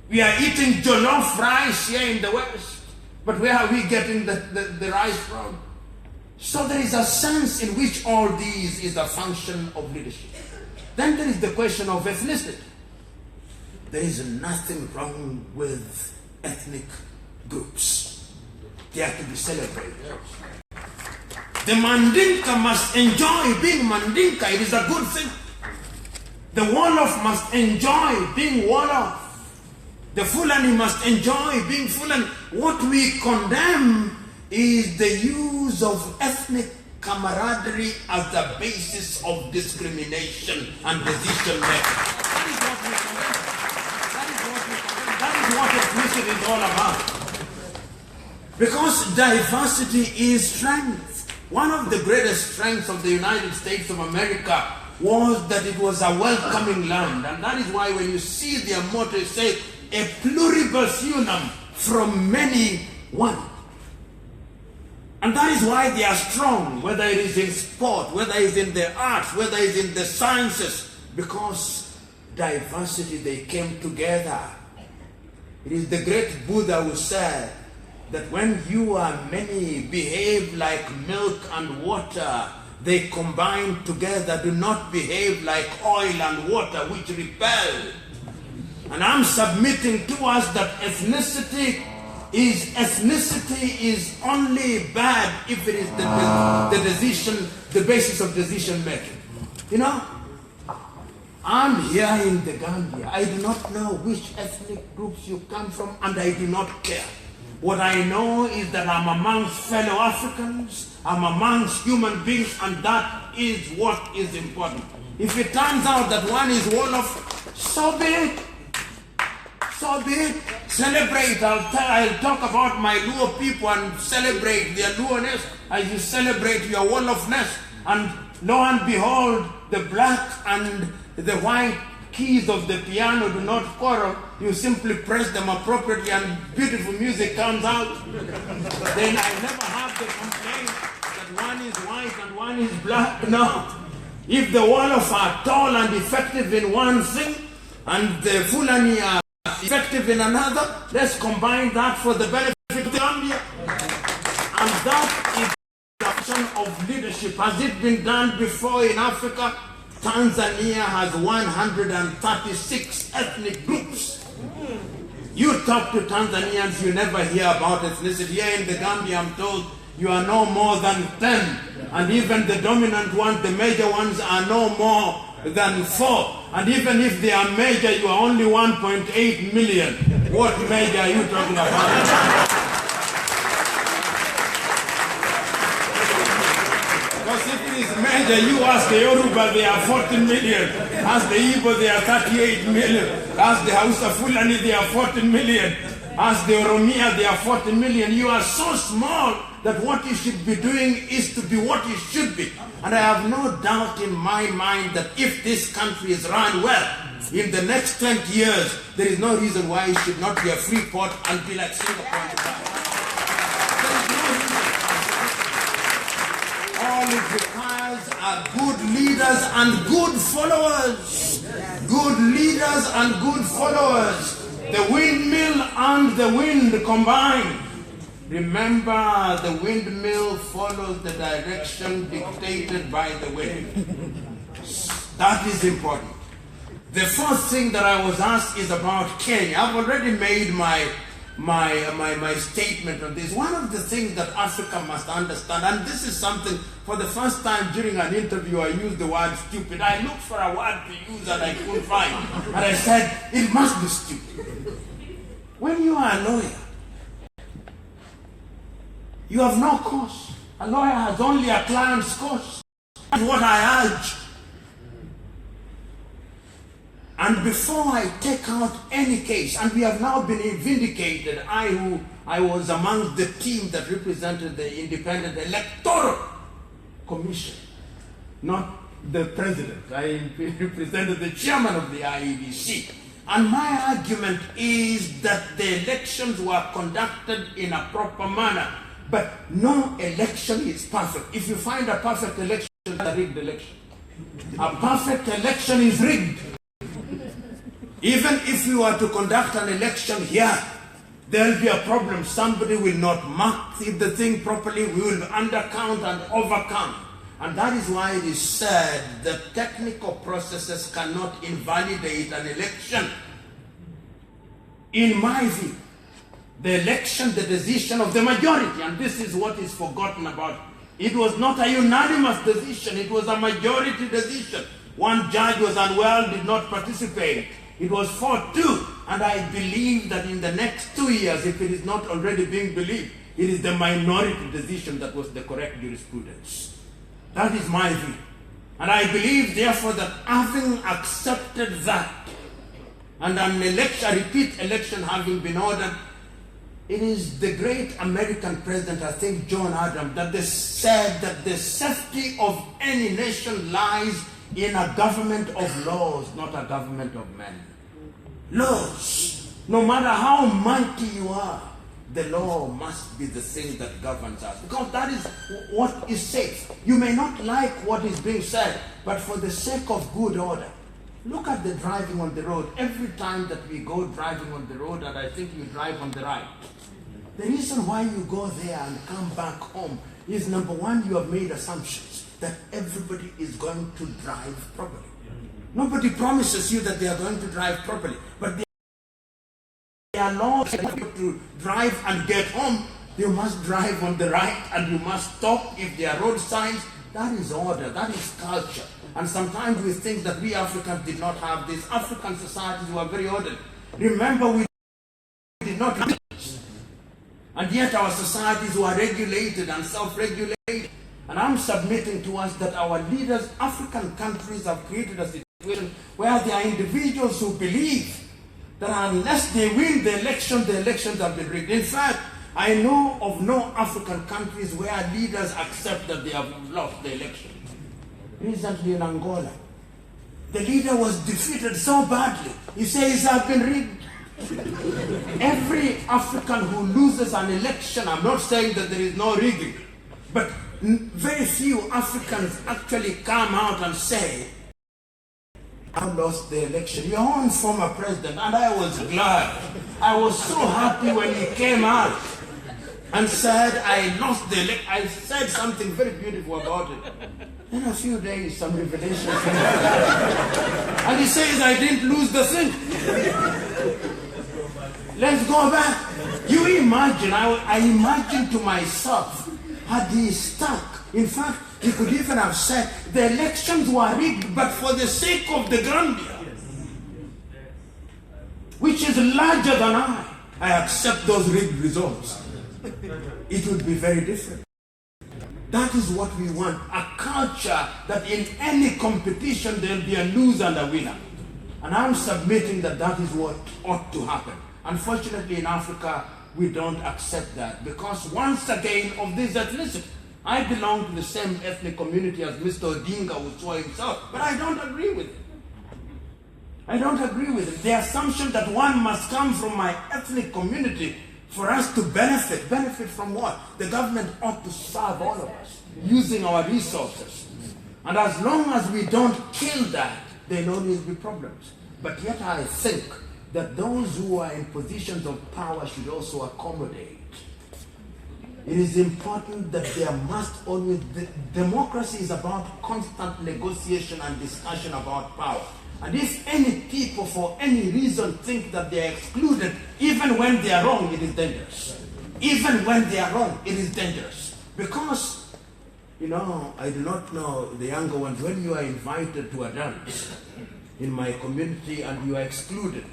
We are eating jollof rice here in the West, but where are we getting the rice from? So there is a sense in which all these is a function of leadership. Then there is the question of ethnicity. There is nothing wrong with ethnic groups. They are to be celebrated. The Mandinka must enjoy being Mandinka. It is a good thing. The Wolof must enjoy being Wolof. The Fulani must enjoy being Fulani. What we condemn is the use of ethnic camaraderie as the basis of discrimination and decision making. That is what we condemn. That is what ethnicity is all about. Because diversity is strength. One of the greatest strengths of the United States of America was that it was a welcoming land. And that is why when you see their motto, it says, a pluribus unum, from many, one. And that is why they are strong, whether it is in sport, whether it is in the arts, whether it is in the sciences, because diversity, they came together. It is the great Buddha who said that when you are many, behave like milk and water, they combine together, do not behave like oil and water, which repel. And I'm submitting to us that ethnicity is only bad if it is the basis of decision making. You know, I'm here in the Gambia. I do not know which ethnic groups you come from, and I do not care. What I know is that I'm amongst fellow Africans, I'm amongst human beings, and that is what is important. If it turns out that one is Wolof, so be it. So be it. Celebrate. I'll talk about my Luo people and celebrate their Luo-ness as you celebrate your Wolofness. And lo and behold, the black and the white keys of the piano do not quarrel. You simply press them appropriately and beautiful music comes out. Then I never have the complaint that one is white and one is black. No. If the Wolof are tall and effective in one thing and the Fulani are effective in another, let's combine that for the benefit of the Gambia. And that is the action of leadership. Has it been done before in Africa? Tanzania has 136 ethnic groups. You talk to Tanzanians, you never hear about ethnicity. Here in the Gambia, I'm told you are no more than 10. And even the dominant ones, the major ones, are no more than 4. And even if they are major, you are only 1.8 million. What major are you talking about? Because if it is major, you ask the Yoruba, they are 14 million. Ask the Igbo, they are 38 million. Ask the Hausa Fulani, they are 14 million. Ask the Oromia, they are 40 million. You are so small that what you should be doing is to be what you should be. And I have no doubt in my mind that if this country is run well, in the next 20 years, there is no reason why it should not be a free port and be like Singapore. There is no reason. All it requires are good leaders and good followers. Good leaders and good followers. The windmill and the wind combined. Remember, the windmill follows the direction dictated by the wind. That is important. The first thing that I was asked is about Kenya. I've already made my statement on this. One of the things that Africa must understand, and this is something, for the first time during an interview, I used the word stupid. I looked for a word to use and I couldn't find. And I said, it must be stupid. When you are a lawyer, You have no cause. A lawyer has only a client's cause. That's what I urge. And before I take out any case, and we have now been vindicated, I was among the team that represented the Independent Electoral Commission, not the president. I represented the chairman of the IEBC. And my argument is that the elections were conducted in a proper manner. But no election is perfect. If you find a perfect election, it's a rigged election. A perfect election is rigged. Even if we were to conduct an election here, there will be a problem. Somebody will not mark the thing properly. We will undercount and overcount. And that is why it is said that technical processes cannot invalidate an election. In my view, the election, the decision of the majority, and this is what is forgotten about. It was not a unanimous decision, it was a majority decision. One judge was unwell, did not participate. It was 4-2, and I believe that in the next 2 years, if it is not already being believed, it is the minority decision that was the correct jurisprudence. That is my view. And I believe, therefore, that having accepted that, and an election, a repeat election having been ordered, it is the great American president, I think John Adams, that they said that the safety of any nation lies in a government of laws, not a government of men. Laws. No matter how mighty you are, the law must be the thing that governs us. Because that is what is safe. You may not like what is being said, but for the sake of good order, look at the driving on the road. Every time that we go driving on the road, and I think you drive on the right, the reason why you go there and come back home is, number one, you have made assumptions that everybody is going to drive properly. Nobody promises you that they are going to drive properly, but there are laws that you to drive and get home. You must drive on the right and you must stop if there are road signs. That is order, that is culture. And sometimes we think that we Africans did not have this. African societies were very ordered. Remember, we did not have this. And yet our societies were regulated and self-regulated. And I'm submitting to us that our leaders, African countries, have created a situation where there are individuals who believe that unless they win the elections have been rigged. In fact, I know of no African countries where leaders accept that they have lost the election. Recently in Angola, the leader was defeated so badly, he says, I've been rigged. Every African who loses an election, I'm not saying that there is no rigging, but very few Africans actually come out and say, I lost the election. Your own former president, and I was glad. I was so happy when he came out and said, I lost the election. I said something very beautiful about it. Then a few days, some revelation came out. And he says, I didn't lose the thing. Let's go back. You imagine, I imagine to myself, had he stuck. In fact, he could even have said, the elections were rigged, but for the sake of the Gambia, which is larger than I accept those rigged results. It would be very different. That is what we want, a culture that in any competition there will be a loser and a winner. And I'm submitting that that is what ought to happen. Unfortunately, in Africa, we don't accept that, because once again of this ethnicity, I belong to the same ethnic community as Mr. Odinga would saw himself, but I don't agree with it. I don't agree with it. The assumption that one must come from my ethnic community for us to benefit. Benefit from what? The government ought to serve all of us, using our resources. And as long as we don't kill that, there will always be problems. But yet I think that those who are in positions of power should also accommodate. It is important that there must always, democracy is about constant negotiation and discussion about power. And if any people for any reason think that they are excluded, even when they are wrong, it is dangerous. Even when they are wrong, it is dangerous. Because, you know, I do not know the younger ones, when you are invited to a dance in my community and you are excluded,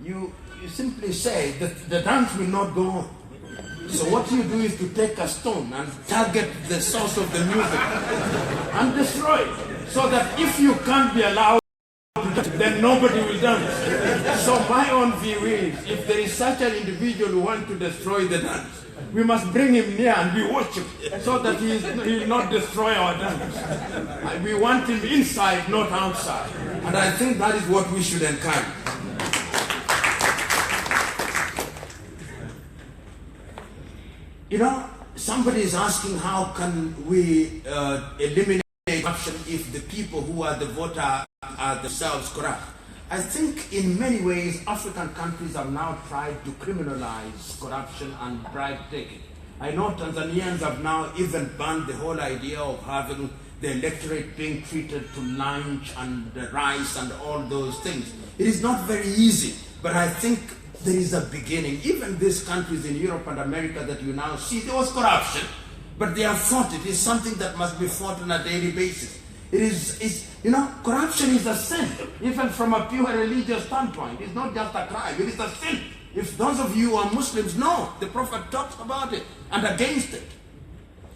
you simply say that the dance will not go on. So what you do is to take a stone and target the source of the music and destroy it. So that if you can't be allowed to dance, then nobody will dance. So my own view is, if there is such an individual who wants to destroy the dance, we must bring him near and we watch him so that he will not destroy our dance. We want him inside, not outside. And I think that is what we should encourage. You know, somebody is asking how can we eliminate corruption if the people who are the voter are themselves corrupt. I think in many ways African countries have now tried to criminalize corruption and bribe taking. I know Tanzanians have now even banned the whole idea of having the electorate being treated to lunch and rice and all those things. It is not very easy, but I think there is a beginning. Even these countries in Europe and America that you now see, there was corruption, but they have fought it. It is something that must be fought on a daily basis. It is, you know, corruption is a sin, even from a pure religious standpoint. It's not just a crime, it is a sin. If those of you who are Muslims know, the Prophet talks about it and against it.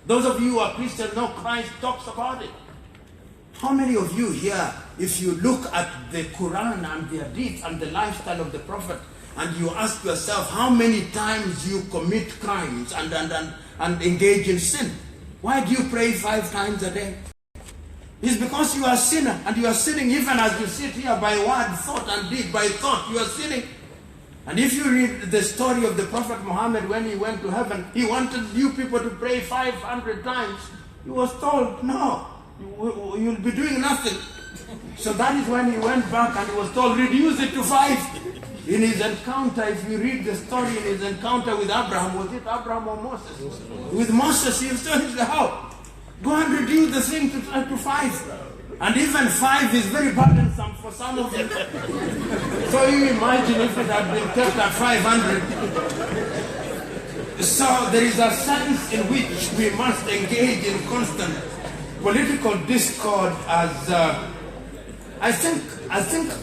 Those of you who are Christians know Christ talks about it. How many of you here, if you look at the Quran and the Hadith and the lifestyle of the Prophet, and you ask yourself how many times you commit crimes and engage in sin, why do you pray 5 times a day? It's because you are a sinner, and you are sinning even as you sit here by word, thought and deed. By thought, you are sinning. And if you read the story of the Prophet Muhammad when he went to heaven, he wanted you people to pray 500 times. He was told, no, you'll be doing nothing. So that is when he went back and he was told, reduce it to 5. In his encounter, if you read the story in his encounter with Abraham, was it Abraham or Moses? With Moses, he was told, how? Go and reduce the thing to 5. And even 5 is very burdensome for some of you. So you imagine if it had been kept at 500. So there is a sense in which we must engage in constant political discord as I think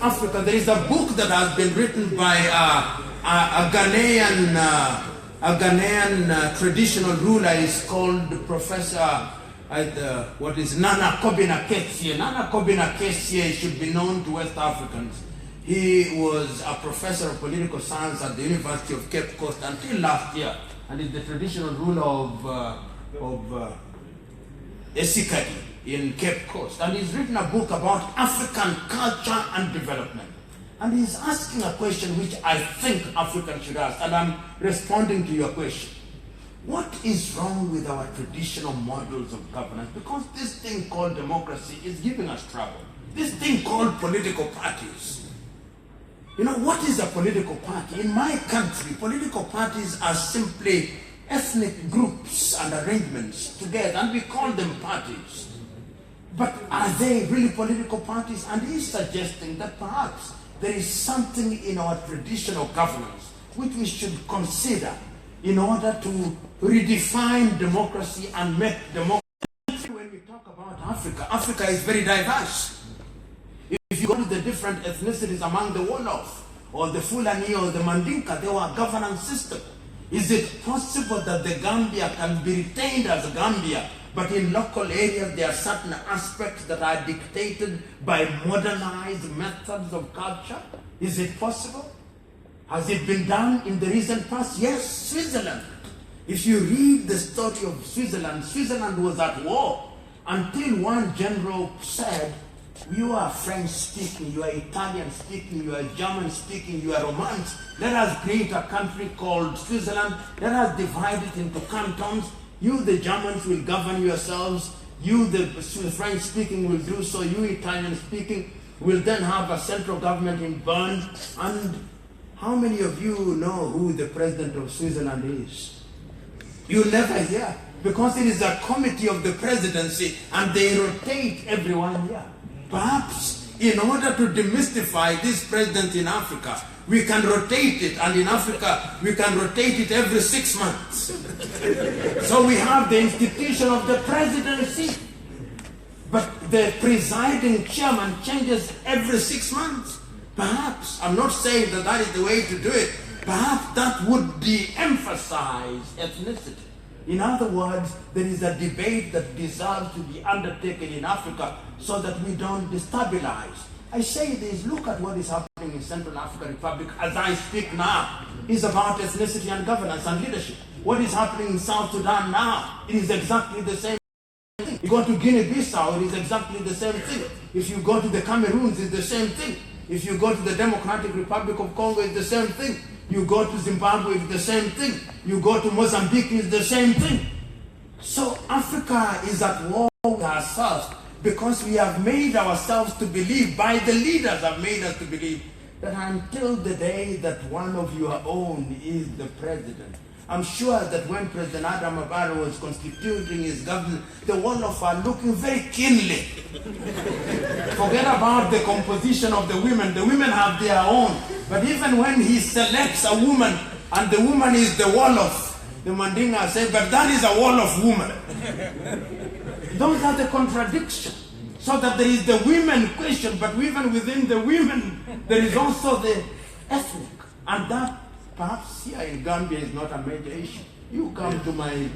Africa, there is a book that has been written by a Ghanaian traditional ruler. Is called Professor Nana Kobina Ketsie. Nana Kobina Ketsie should be known to West Africans. He was a professor of political science at the University of Cape Coast until last year, and is the traditional ruler of Esikadi in Cape Coast. And he's written a book about African culture and development. And he's asking a question which I think Africans should ask, and I'm responding to your question. What is wrong with our traditional models of governance? Because this thing called democracy is giving us trouble. This thing called political parties. You know, what is a political party? In my country, political parties are simply ethnic groups and arrangements together, and we call them parties. But are they really political parties? And he's suggesting that perhaps there is something in our traditional governance which we should consider in order to redefine democracy and make democracy. When we talk about Africa, Africa is very diverse. If you go to the different ethnicities among the Wolof, or the Fulani, or the Mandinka, there were governance systems. Is it possible that the Gambia can be retained as a Gambia, but in local areas there are certain aspects that are dictated by modernized methods of culture? Is it possible? Has it been done in the recent past? Yes, Switzerland. If you read the story of Switzerland, Switzerland was at war until one general said, you are French speaking, you are Italian speaking, you are German speaking, you are Romance. Let us create a country called Switzerland. Let us divide it into cantons. You, the Germans, will govern yourselves. You, the French speaking, will do so. You, Italian speaking, will then have a central government in Bern. And how many of you know who the president of Switzerland is? You never hear, because it is a committee of the presidency and they rotate every 1 year. Perhaps in order to demystify this president in Africa, we can rotate it, and in Africa we can rotate it every 6 months. So we have the institution of the presidency, but the presiding chairman changes every 6 months. Perhaps, I'm not saying that that is the way to do it, perhaps that would de-emphasize ethnicity. In other words, there is a debate that deserves to be undertaken in Africa so that we don't destabilize. I say this, look at what is happening in Central African Republic as I speak now. It's about ethnicity and governance and leadership. What is happening in South Sudan now, it is exactly the same thing. You go to Guinea-Bissau, it is exactly the same thing. If you go to the Cameroons, it's the same thing. If you go to the Democratic Republic of Congo, it's the same thing. You go to Zimbabwe, it's the same thing. You go to Mozambique, it's the same thing. So Africa is at war with ourselves because we have made ourselves to believe, by the leaders have made us to believe, that until the day that one of your own is the president. I'm sure that when President Adam Barrow was constituting his government, the Wolof are looking very keenly. Forget about the composition of the women. The women have their own. But even when he selects a woman, and the woman is the Wolof, the Mandinga say, but that is a Wolof woman. Those are the contradictions. So that there is the women question, but even within the women, there is also the ethnic. And that, perhaps here in Gambia, is not a major issue. You come to my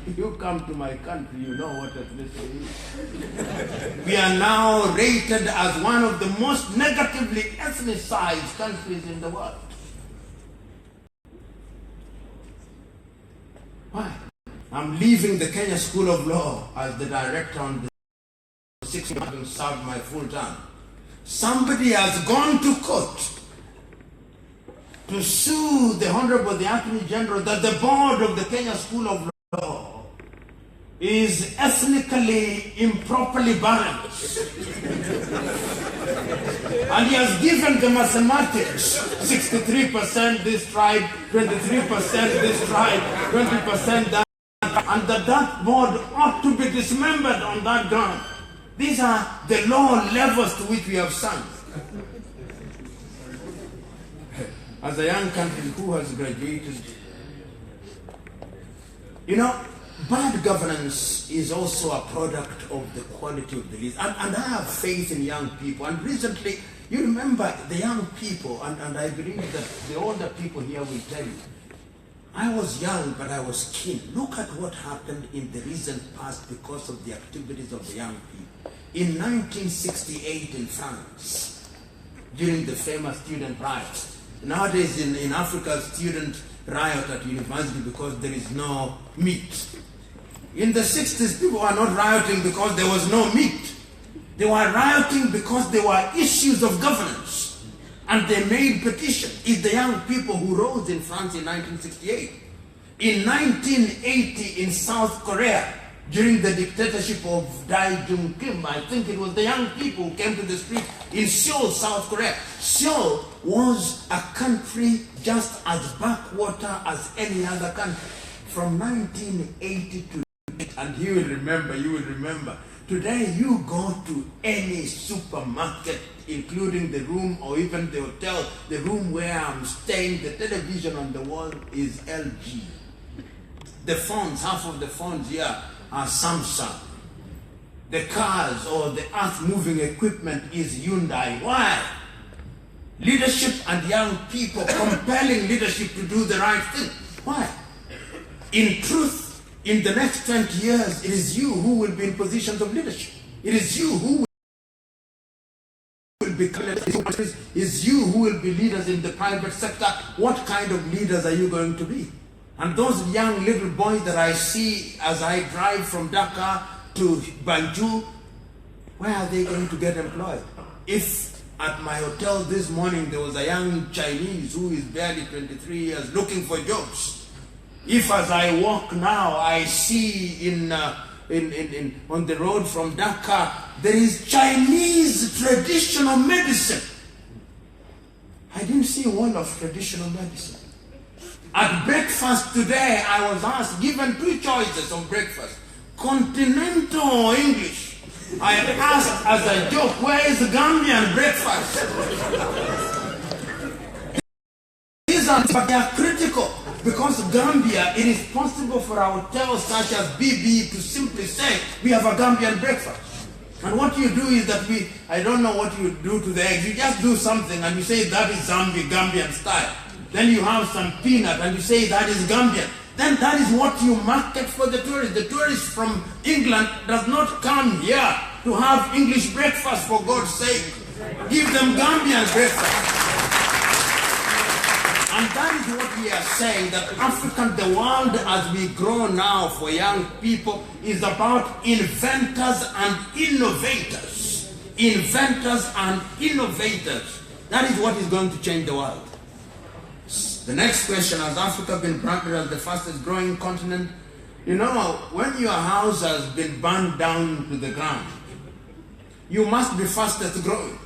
country, you know what ethnicity is. We are now rated as one of the most negatively ethnicized countries in the world. Why? I'm leaving the Kenya School of Law as the director on the 6 months having served my full term. Somebody has gone to court to sue the Honorable the Attorney General that the board of the Kenya School of Law is ethnically improperly balanced. And he has given the mathematics, 63% this tribe, 23% this tribe, 20% that, and that board ought to be dismembered on that ground. These are the low levels to which we have sunk. As a young country who has graduated, you know, bad governance is also a product of the quality of the leaders. And I have faith in young people. And recently, you remember the young people, and I believe that the older people here will tell you, I was young, but I was keen. Look at what happened in the recent past because of the activities of the young people. In 1968 in France, during the famous student riots. Nowadays in Africa, students riot at university because there is no meat. In the 60s, people were not rioting because there was no meat. They were rioting because there were issues of governance. And they made petitions. It's the young people who rose in France in 1968. In 1980 in South Korea, during the dictatorship of Dae Jung Kim, I think it was the young people who came to the street in Seoul, South Korea. Seoul was a country just as backwater as any other country. From 1980 to and you will remember, today you go to any supermarket, including the room or even the hotel, the room where I'm staying, the television on the wall is LG. The phones, half of the phones here are Samsung. The cars or the earth-moving equipment is Hyundai. Why? Leadership and young people, compelling leadership to do the right thing. Why? In truth, in the next 20 years, it is you who will be in positions of leadership. It is you who will be leaders in the private sector. What kind of leaders are you going to be? And those young little boys that I see as I drive from Dhaka to Banjul, where are they going to get employed? If at my hotel this morning there was a young Chinese who is barely 23 years looking for jobs, if as I walk now I see on the road from Dhaka there is Chinese traditional medicine, I didn't see one of traditional medicine. At breakfast today, I was asked, given two choices of breakfast, continental or English. I asked as a joke, where is the Gambian breakfast? These are, but they are critical because Gambia, it is possible for our hotels such as BB to simply say, we have a Gambian breakfast. And what you do is that I don't know what you do to the eggs, you just do something and you say that is Gambian style. then you have some peanut and you say that is Gambian. Then that is what you market for the tourists. The tourist from England does not come here to have English breakfast, for God's sake. Give them Gambian breakfast. And that is what we are saying, that African, the world as we grow now for young people is about inventors and innovators. Inventors and innovators. That is what is going to change the world. The next question, has Africa been branded as the fastest growing continent? You know, when your house has been burned down to the ground, you must be fastest growing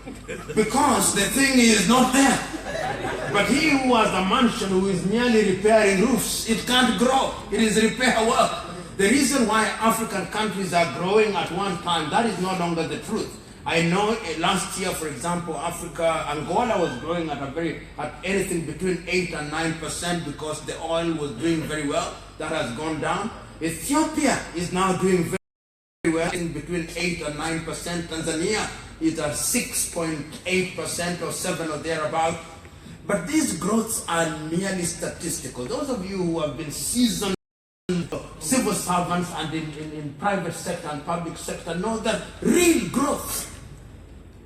because the thing is not there. But he who has a mansion who is merely repairing roofs, it can't grow. It is repair work. The reason why African countries are growing at one time, that is no longer the truth. I know last year, for example, Angola was growing at anything between 8 and 9% because the oil was doing very well. That has gone down. Ethiopia is now doing very well, in between 8 and 9%. Tanzania is at 6.8% or 7 or thereabout. But these growths are merely statistical. Those of you who have been seasoned civil servants and in private sector and public sector know that real growth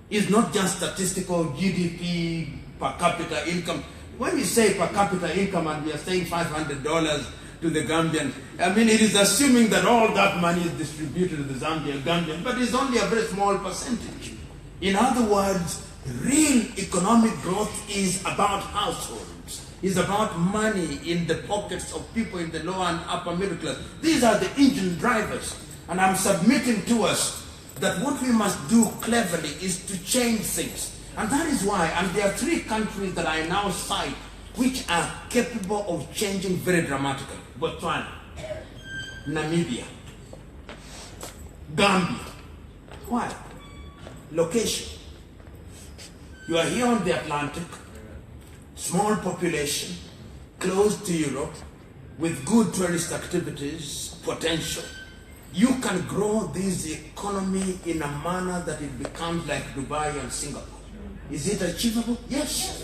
is not just statistical GDP per capita income. When we say per capita income and we are saying $500 to the Gambian, I mean, it is assuming that all that money is distributed to the Gambian, but it's only a very small percentage. In other words, real economic growth is about households, is about money in the pockets of people in the lower and upper middle class. These are the engine drivers. And I'm submitting to us that what we must do cleverly is to change things. And that is why, and there are 3 countries that I now cite which are capable of changing very dramatically. Botswana, Namibia, Gambia. Why? Location. You are here on the Atlantic, small population, close to Europe, with good tourist activities, potential. You can grow this economy in a manner that it becomes like Dubai and Singapore. Is it achievable? Yes,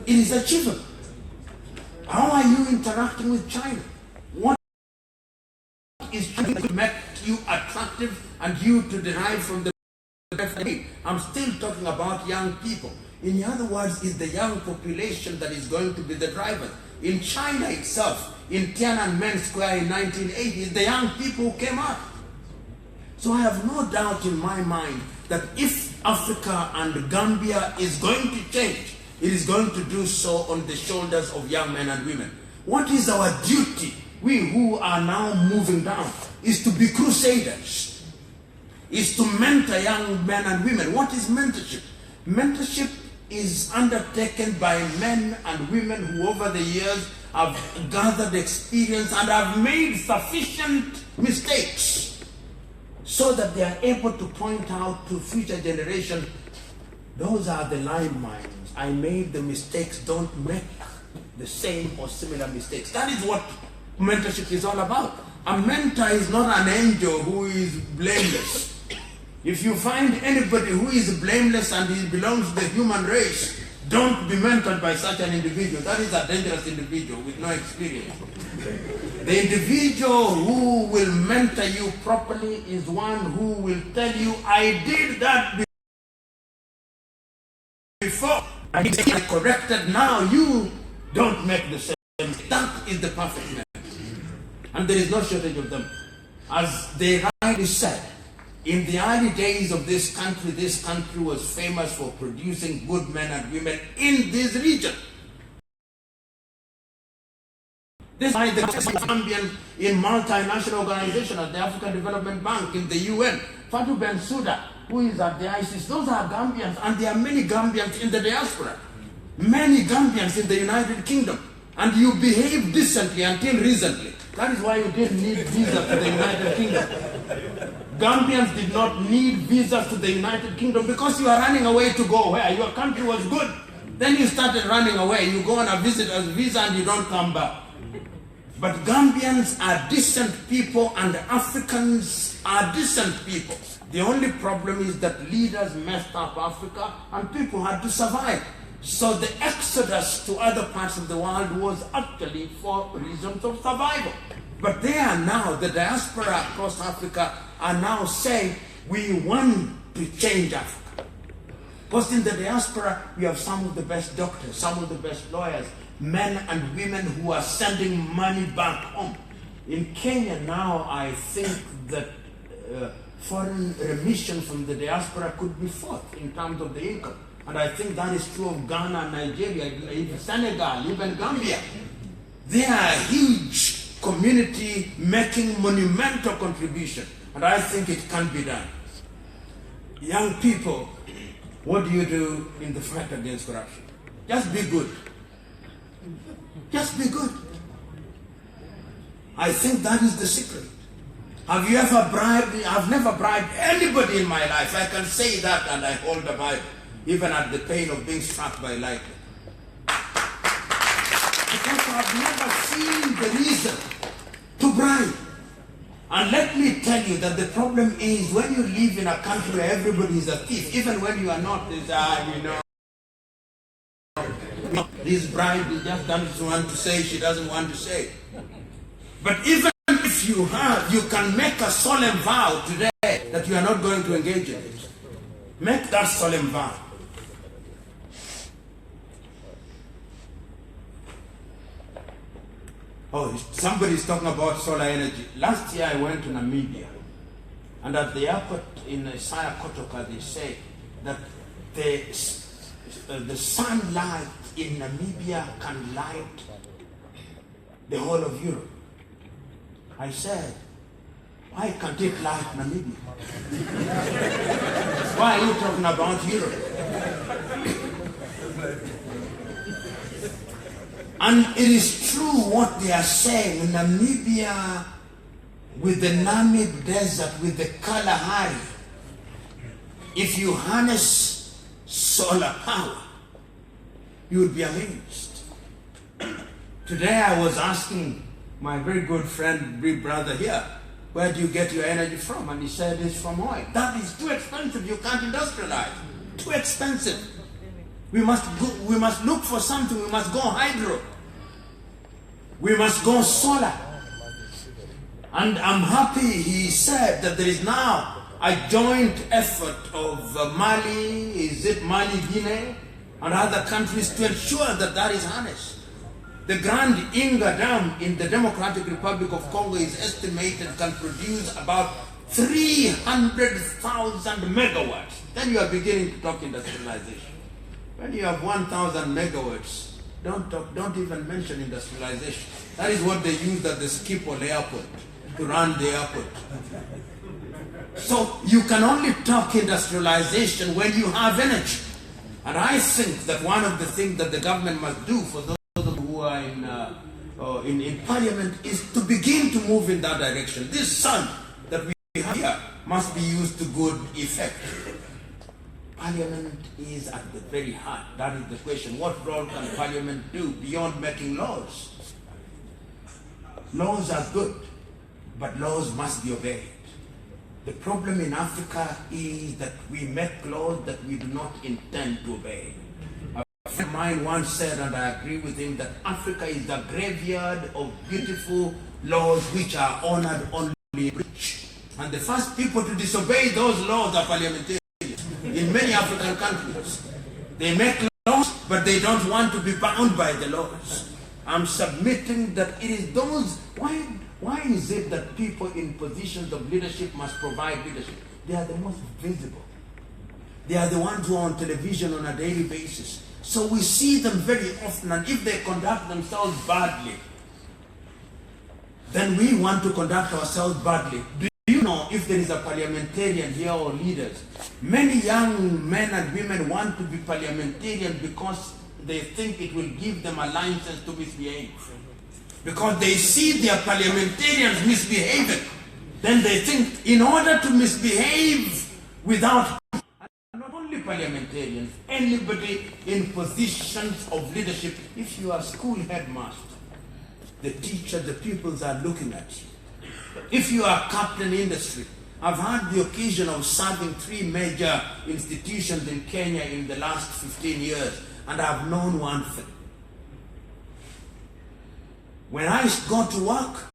it is achievable. How are you interacting with China? What is trying to make you attractive and you to derive from the I'm still talking about young people. In other words, it's the young population that is going to be the driver. In China itself, in Tiananmen Square in 1980, it's the young people who came out. So I have no doubt in my mind that if Africa and Gambia is going to change, it is going to do so on the shoulders of young men and women. What is our duty, we who are now moving down, is to be crusaders, is to mentor young men and women. What is mentorship? Mentorship is undertaken by men and women who over the years have gathered experience and have made sufficient mistakes so that they are able to point out to future generations, those are the landmines. I made the mistakes, don't make the same or similar mistakes. That is what mentorship is all about. A mentor is not an angel who is blameless. If you find anybody who is blameless and he belongs to the human race, don't be mentored by such an individual. That is a dangerous individual with no experience. The individual who will mentor you properly is one who will tell you, I did that before, and if I corrected now, you don't make the same. That is the perfect man. And there is no shortage of them. As they rightly said, in the early days of this country was famous for producing good men and women in this region. This is why the Gambian in multinational organizations at the African Development Bank, in the UN, Fatou Bensouda, who is at the ISIS, those are Gambians, and there are many Gambians in the diaspora, many Gambians in the United Kingdom, and you behaved decently until recently. That is why you didn't need visa to the United Kingdom. Gambians did not need visas to the United Kingdom because you are running away to go where? Your country was good. Then you started running away. You go on a visit as visa and you don't come back. But Gambians are decent people and Africans are decent people. The only problem is that leaders messed up Africa and people had to survive. So the exodus to other parts of the world was actually for reasons of survival. But they are now, the diaspora across Africa are now saying, we want to change Africa. Because in the diaspora, we have some of the best doctors, some of the best lawyers, men and women who are sending money back home. In Kenya now, I think that foreign remission from the diaspora could be fourth in terms of the income. And I think that is true of Ghana, Nigeria, even Senegal, even Gambia. They are a huge community making monumental contribution. And I think it can be done. Young people, what do you do in the fight against corruption? Just be good. Just be good. I think that is the secret. Have you ever bribed? I've never bribed anybody in my life. I can say that, and I hold the Bible, even at the pain of being struck by lightning. Because I've never seen the reason to bribe. And let me tell you that the problem is when you live in a country where everybody is a thief, even when you are not, this bride is just doesn't want to say, she doesn't want to say. But even if you have, you can make a solemn vow today that you are not going to engage in it. Make that solemn vow. Oh, somebody is talking about solar energy. Last year I went to Namibia, and at the airport in Saya Kotoka they say that the sunlight in Namibia can light the whole of Europe. I said, why can't it light Namibia? Why are you talking about Europe? And it is true what they are saying. Namibia, with the Namib Desert, with the Kalahari, if you harness solar power, you would be amazed. Today I was asking my very good friend, big brother here, where do you get your energy from? And he said it's from oil. That is too expensive. You can't industrialize. Too expensive. We must look for something. We must go hydro. We must go solar. And I'm happy he said that there is now a joint effort of Mali, Guinea, and other countries to ensure that that is harnessed. The Grand Inga Dam in the Democratic Republic of Congo is estimated can produce about 300,000 megawatts. Then you are beginning to talk industrialization. When you have 1,000 megawatts, don't even mention industrialization. That is what they use at the Schiphol airport to run the airport. So you can only talk industrialization when you have energy. And I think that one of the things that the government must do for those who are in parliament is to begin to move in that direction. This sun that we have here must be used to good effect. Parliament is at the very heart. That is the question. What role can Parliament do beyond making laws? Laws are good, but laws must be obeyed. The problem in Africa is that we make laws that we do not intend to obey. A friend of mine once said, and I agree with him, that Africa is the graveyard of beautiful laws which are honored only in the rich. And the first people to disobey those laws are parliamentarians. In many African countries, they make laws, but they don't want to be bound by the laws. I'm submitting that it is those, why is it that people in positions of leadership must provide leadership? They are the most visible. They are the ones who are on television on a daily basis. So we see them very often, and if they conduct themselves badly, then we want to conduct ourselves badly. Do you know if there is a parliamentarian here or leaders? Many young men and women want to be parliamentarian because they think it will give them a license to misbehave. Because they see their parliamentarians misbehaving. Then they think in order to misbehave without, not only parliamentarians, anybody in positions of leadership, if you are school headmaster, the teacher, the pupils are looking at you. If you are captain industry, I've had the occasion of serving 3 major institutions in Kenya in the last 15 years. and I've known one thing. When I go to work,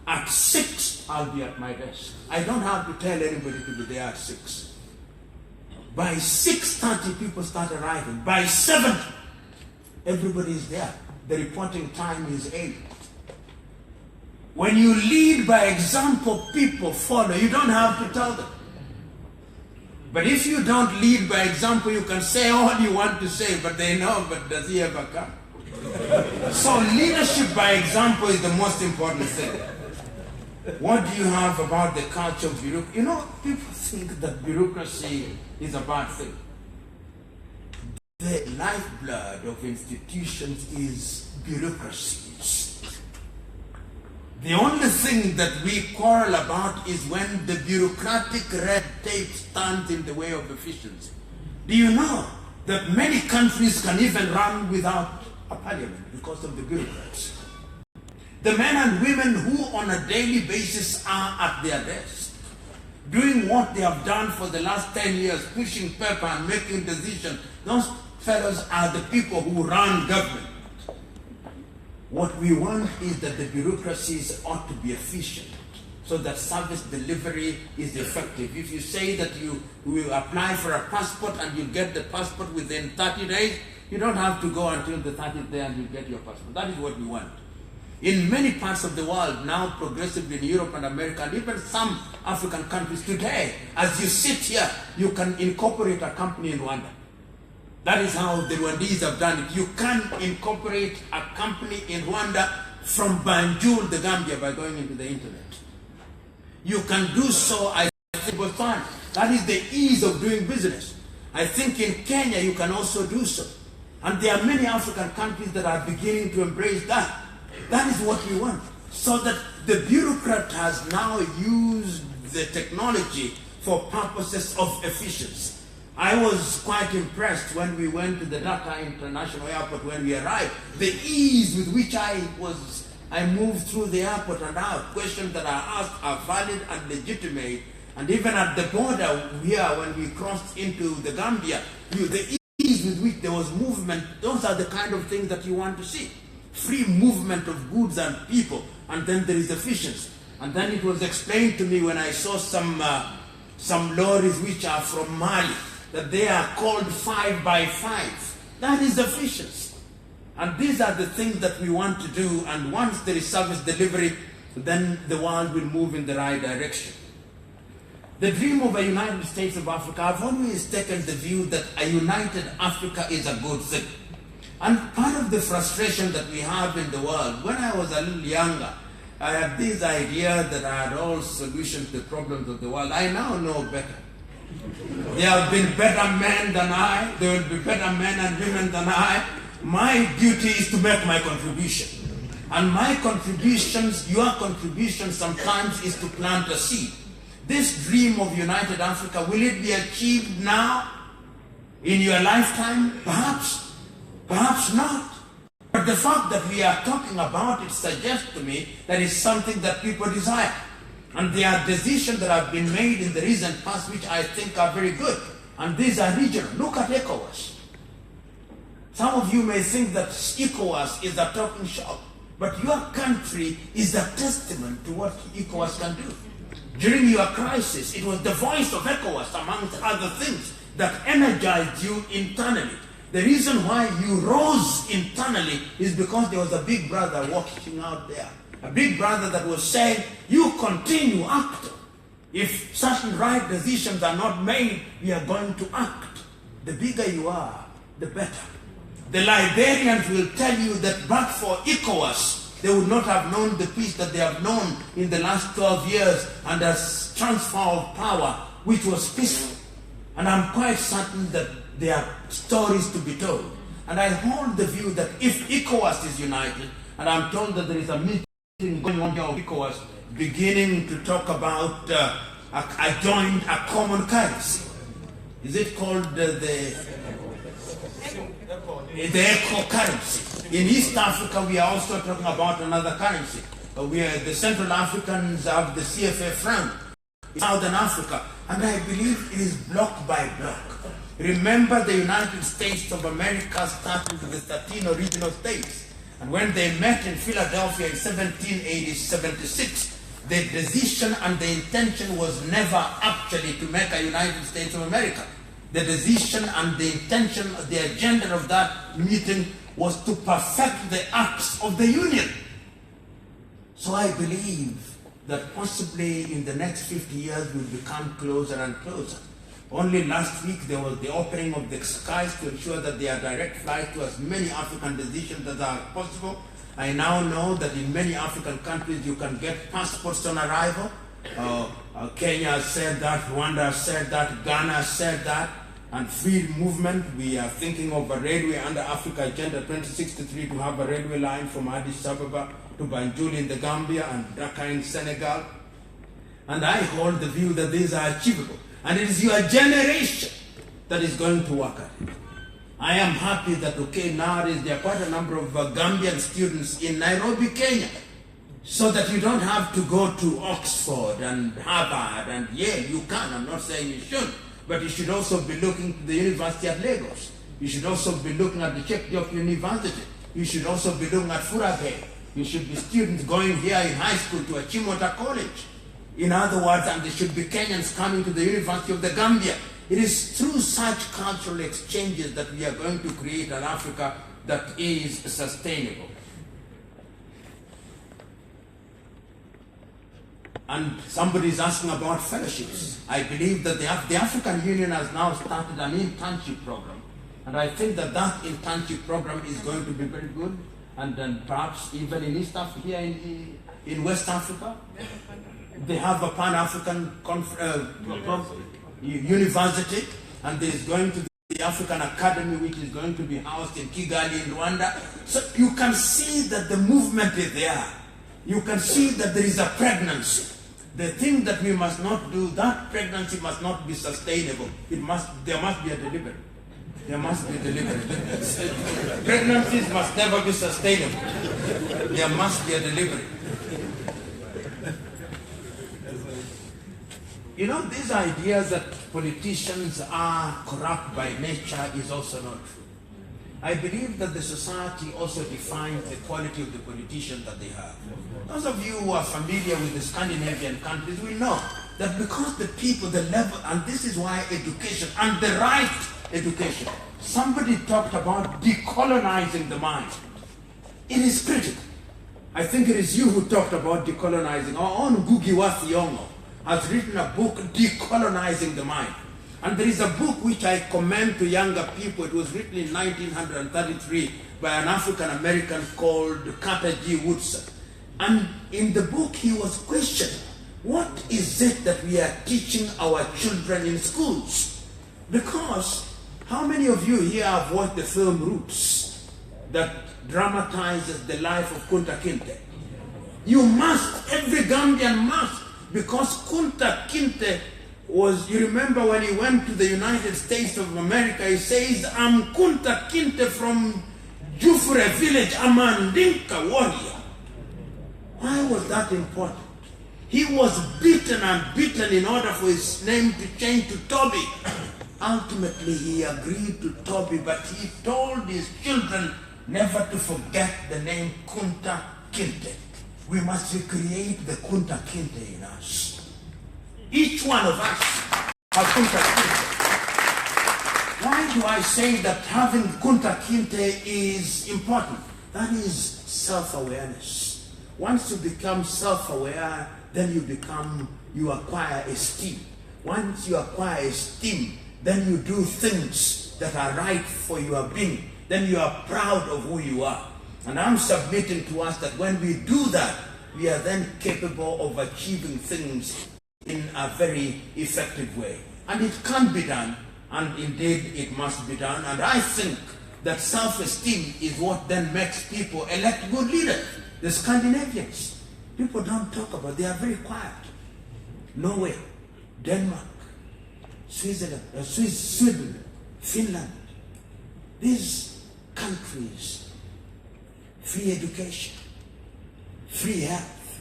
at 6, I'll be at my desk. I don't have to tell anybody to be there at 6. By 6:30, people start arriving. By 7, everybody is there. The reporting time is 8. When you lead by example, people follow. You don't have to tell them. But if you don't lead by example, you can say all you want to say, but they know, but does he ever come? So leadership by example is the most important thing. What do you have about the culture of bureaucracy? You know, people think that bureaucracy is a bad thing. The lifeblood of institutions is bureaucracies. The only thing that we quarrel about is when the bureaucratic red tape stands in the way of efficiency. Do you know that many countries can even run without a parliament because of the bureaucrats? The men and women who on a daily basis are at their desk, doing what they have done for the last 10 years, pushing paper and making decisions, those fellows are the people who run government. What we want is that the bureaucracies ought to be efficient so that service delivery is effective. If you say that you will apply for a passport and you get the passport within 30 days, you don't have to go until the 30th day and you get your passport. That is what we want. In many parts of the world, now progressively in Europe and America, and even some African countries today, as you sit here, you can incorporate a company in Rwanda. That is how the Rwandese have done it. You can incorporate a company in Rwanda from Banjul, the Gambia, by going into the internet. You can do so, I think, Botswana. That is the ease of doing business. I think in Kenya you can also do so. And there are many African countries that are beginning to embrace that. That is what we want. So that the bureaucrat has now used the technology for purposes of efficiency. I was quite impressed when we went to the Dhaka International Airport when we arrived. The ease with which I moved through the airport and out. Questions that are asked are valid and legitimate. And even at the border here, when we crossed into the Gambia, the ease with which there was movement, those are the kind of things that you want to see. Free movement of goods and people, and then there is efficiency. And then it was explained to me when I saw some lorries which are from Mali, that they are called 5x5. That is efficiency. And these are the things that we want to do, and once there is service delivery, then the world will move in the right direction. The dream of a United States of Africa, I've always taken the view that a united Africa is a good thing. And part of the frustration that we have in the world, when I was a little younger, I had this idea that I had all solutions to the problems of the world. I now know better. There have been better men than I, there will be better men and women than I. My duty is to make my contribution. And my contributions, your contribution sometimes is to plant a seed. This dream of united Africa, will it be achieved now? In your lifetime? Perhaps. Perhaps not. But the fact that we are talking about it suggests to me that it's something that people desire. And there are decisions that have been made in the recent past which I think are very good. And these are regional. Look at ECOWAS. Some of you may think that ECOWAS is a talking shop. But your country is a testament to what ECOWAS can do. During your crisis, it was the voice of ECOWAS, amongst other things, that energized you internally. The reason why you rose internally is because there was a big brother watching out there. A big brother that was saying, you continue, act. If certain right decisions are not made, we are going to act. The bigger you are, the better. The Liberians will tell you that but for ECOWAS, they would not have known the peace that they have known in the last 12 years and a transfer of power, which was peaceful. And I'm quite certain that there are stories to be told. And I hold the view that if ECOWAS is united, and I'm told that there is a meeting going on here of ECOWAS beginning to talk about a common currency. Is it called the ECO currency? In East Africa, we are also talking about another currency. The Central Africans have the CFA franc. Southern Africa, and I believe it is block by block. Remember, the United States of America started with the 13 original states. And when they met in Philadelphia in 1776, the decision and the intention was never actually to make a United States of America. The decision and the intention, the agenda of that meeting was to perfect the acts of the Union. So I believe that possibly in the next 50 years we'll become closer and closer. Only last week there was the opening of the skies to ensure that there are direct flights to as many African decisions as are possible. I now know that in many African countries you can get passports on arrival. Kenya has said that, Rwanda has said that, Ghana has said that, and free movement. We are thinking of a railway under Africa Agenda 2063 to have a railway line from Addis Ababa to Banjul in the Gambia and Dakar in Senegal. And I hold the view that these are achievable. And it is your generation that is going to work at it. I am happy that, okay, nowadays there are quite a number of Gambian students in Nairobi, Kenya, so that you don't have to go to Oxford and Harvard and Yale. You can, I'm not saying you should, but you should also be looking to the University of Lagos. You should also be looking at the Czech University. You should also be looking at Furabe. You should be students going here in high school to Achimota College. In other words, and there should be Kenyans coming to the University of the Gambia. It is through such cultural exchanges that we are going to create an Africa that is sustainable. And somebody is asking about fellowships. I believe that the African Union has now started an internship program. And I think that that internship program is going to be very good. And then perhaps even in East Africa, here in West Africa, they have a Pan-African university, and there is going to be the African Academy, which is going to be housed in Kigali in Rwanda. So you can see that the movement is there. You can see that there is a pregnancy. The thing that we must not do, that pregnancy must not be sustainable. There must be a delivery. There must be a delivery. Pregnancies must never be sustainable. There must be a delivery. You know, these ideas that politicians are corrupt by nature is also not true. I believe that the society also defines the quality of the politician that they have. Those of you who are familiar with the Scandinavian countries will know that because the people, the level, and this is why education, and the right education, somebody talked about decolonizing the mind. It is critical. I think it is you who talked about decolonizing. Our own Ngugi wa Thiong'o has written a book, Decolonizing the Mind. And there is a book which I commend to younger people. It was written in 1933 by an African-American called Carter G. Woodson. And in the book he was questioned, what is it that we are teaching our children in schools? Because how many of you here have watched the film Roots that dramatizes the life of Kunta Kinte? You must, every Gambian must, because Kunta Kinte was, you remember when he went to the United States of America, he says, I'm Kunta Kinte from Jufure village, I'm a Ndinka warrior. Why was that important? He was beaten and beaten in order for his name to change to Toby. Ultimately, he agreed to Toby, but he told his children never to forget the name Kunta Kinte. We must recreate the Kunta Kinte in us. Each one of us has Kunta Kinte. Why do I say that having Kunta Kinte is important? That is self-awareness. Once you become self-aware, then you acquire esteem. Once you acquire esteem, then you do things that are right for your being. Then you are proud of who you are. And I'm submitting to us that when we do that, we are then capable of achieving things in a very effective way. And it can be done, and indeed it must be done. And I think that self-esteem is what then makes people elect good leaders. The Scandinavians, people don't talk about, they are very quiet. Norway, Denmark, Sweden, Finland, these countries, free education, free health.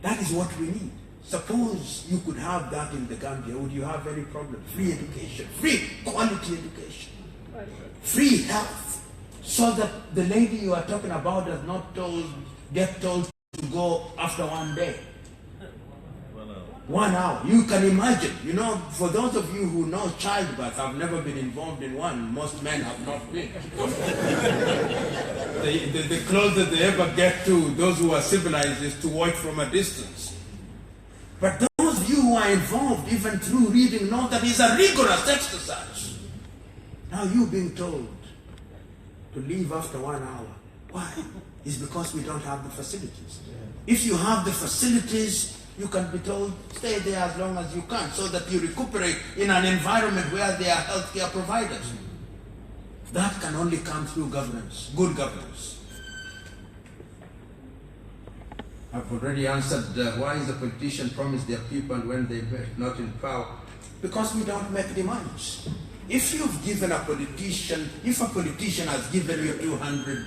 That is what we need. Suppose you could have that in the Gambia, would you have any problem? Free education, free quality education, free health, so that the lady you are talking about does not get told to go after one day. 1 hour. You can imagine, you know, for those of you who know childbirth, I've never been involved in one. Most men have not been. The closest they ever get to those who are civilized is to watch from a distance. But those of you who are involved, even through reading, know that it's a rigorous exercise. Now you being told to leave after 1 hour. Why? It's because we don't have the facilities. If you have the facilities, you can be told, stay there as long as you can, so that you recuperate in an environment where there are healthcare providers. That can only come through governance, good governance. I've already answered why is a politician promise their people when they are not in power? Because we don't make demands. If you've given a politician, if a politician has given you 200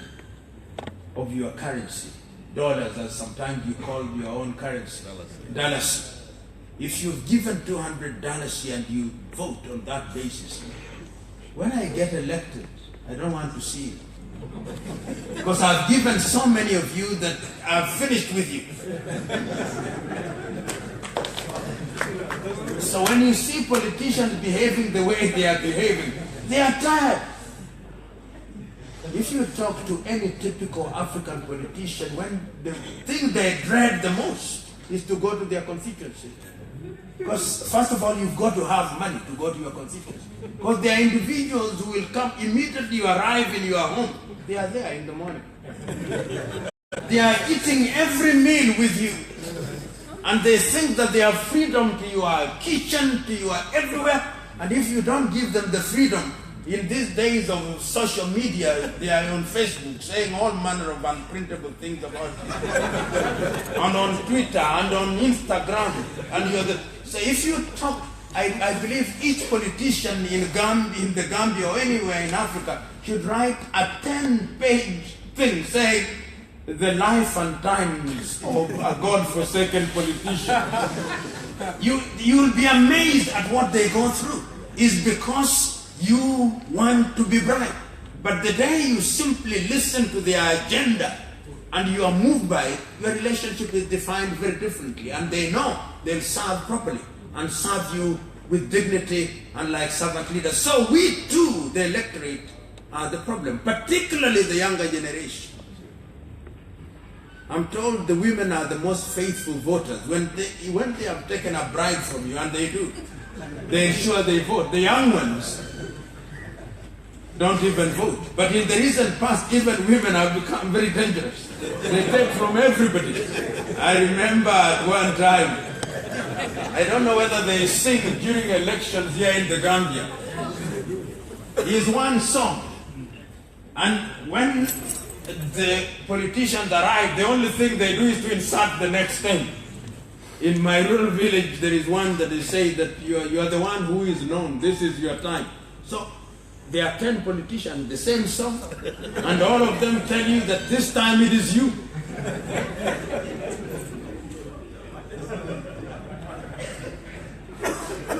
of your currency, dollars, as sometimes you call your own currency, dollars. If you've given $200 and you vote on that basis, when I get elected, I don't want to see you. Because I've given so many of you that I've finished with you. So when you see politicians behaving the way they are behaving, they are tired. If you talk to any typical African politician, when the thing they dread the most is to go to their constituency. Because first of all, you've got to have money to go to your constituency. Because there are individuals who will come immediately you arrive in your home. They are there in the morning. They are eating every meal with you. And they think that they have freedom to your kitchen, to your everywhere. And if you don't give them the freedom, in these days of social media, they are on Facebook saying all manner of unprintable things about you. And on Twitter and on Instagram. And so if you talk, I believe each politician in the Gambia or anywhere in Africa should write a 10-page thing saying the life and times of a God-forsaken politician. You'll be amazed at what they go through. It's because you want to be bright. But the day you simply listen to their agenda and you are moved by it, your relationship is defined very differently. And they know they'll serve properly and serve you with dignity and like servant leaders. So we too, the electorate, are the problem, particularly the younger generation. I'm told the women are the most faithful voters. When they have taken a bribe from you, and they do, they ensure they vote. The young ones don't even vote. But in the recent past, even women have become very dangerous. They take from everybody. I remember at one time, I don't know whether they sing during elections here in the Gambia. Is one song. And when the politicians arrive, the only thing they do is to insert the next thing. In my rural village, there is one that they say that you are the one who is known. This is your time. So there are 10 politicians, the same song, and all of them tell you that this time it is you.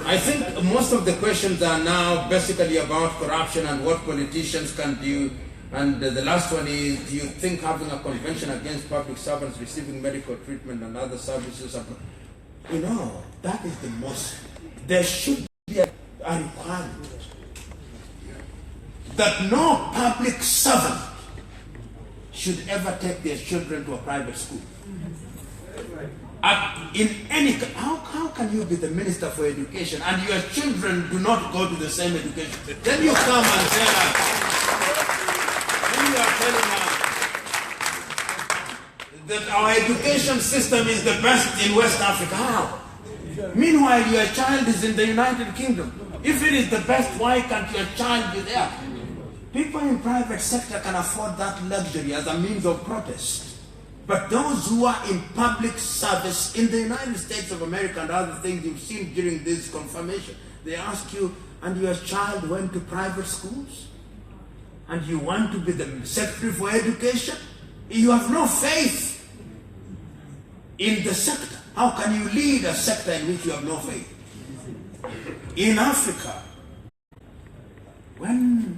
I think most of the questions are now basically about corruption and what politicians can do. And the last one is, do you think having a convention against public servants receiving medical treatment and other services, you know, that is the most, there should be a requirement that no public servant should ever take their children to a private school. How can you be the Minister for Education and your children do not go to the same education? Then you come and tell us, you are telling us that our education system is the best in West Africa. How? Meanwhile, your child is in the United Kingdom. If it is the best, why can't your child be there? People in private sector can afford that luxury as a means of protest. But those who are in public service in the United States of America and other things you've seen during this confirmation, they ask you, and your child went to private schools? And you want to be the Secretary for Education? You have no faith in the sector. How can you lead a sector in which you have no faith? In Africa, when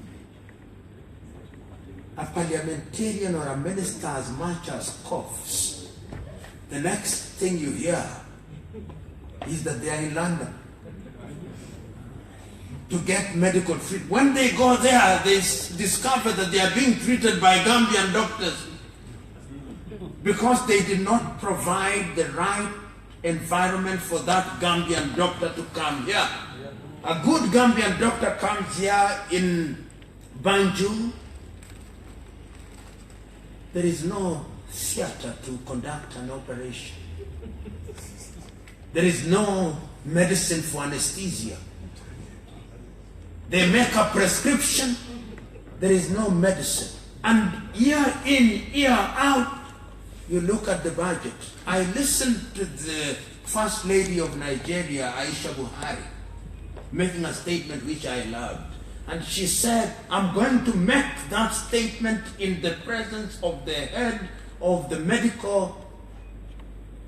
a parliamentarian or a minister as much as coughs, the next thing you hear is that they are in London to get medical treatment. When they go there, they discover that they are being treated by Gambian doctors because they did not provide the right environment for that Gambian doctor to come here. A good Gambian doctor comes here in Banjul. There is no theater to conduct an operation. There is no medicine for anesthesia. They make a prescription. There is no medicine. And year in, year out, you look at the budget. I listened to the First Lady of Nigeria, Aisha Buhari, making a statement which I loved. And she said, I'm going to make that statement in the presence of the head of the medical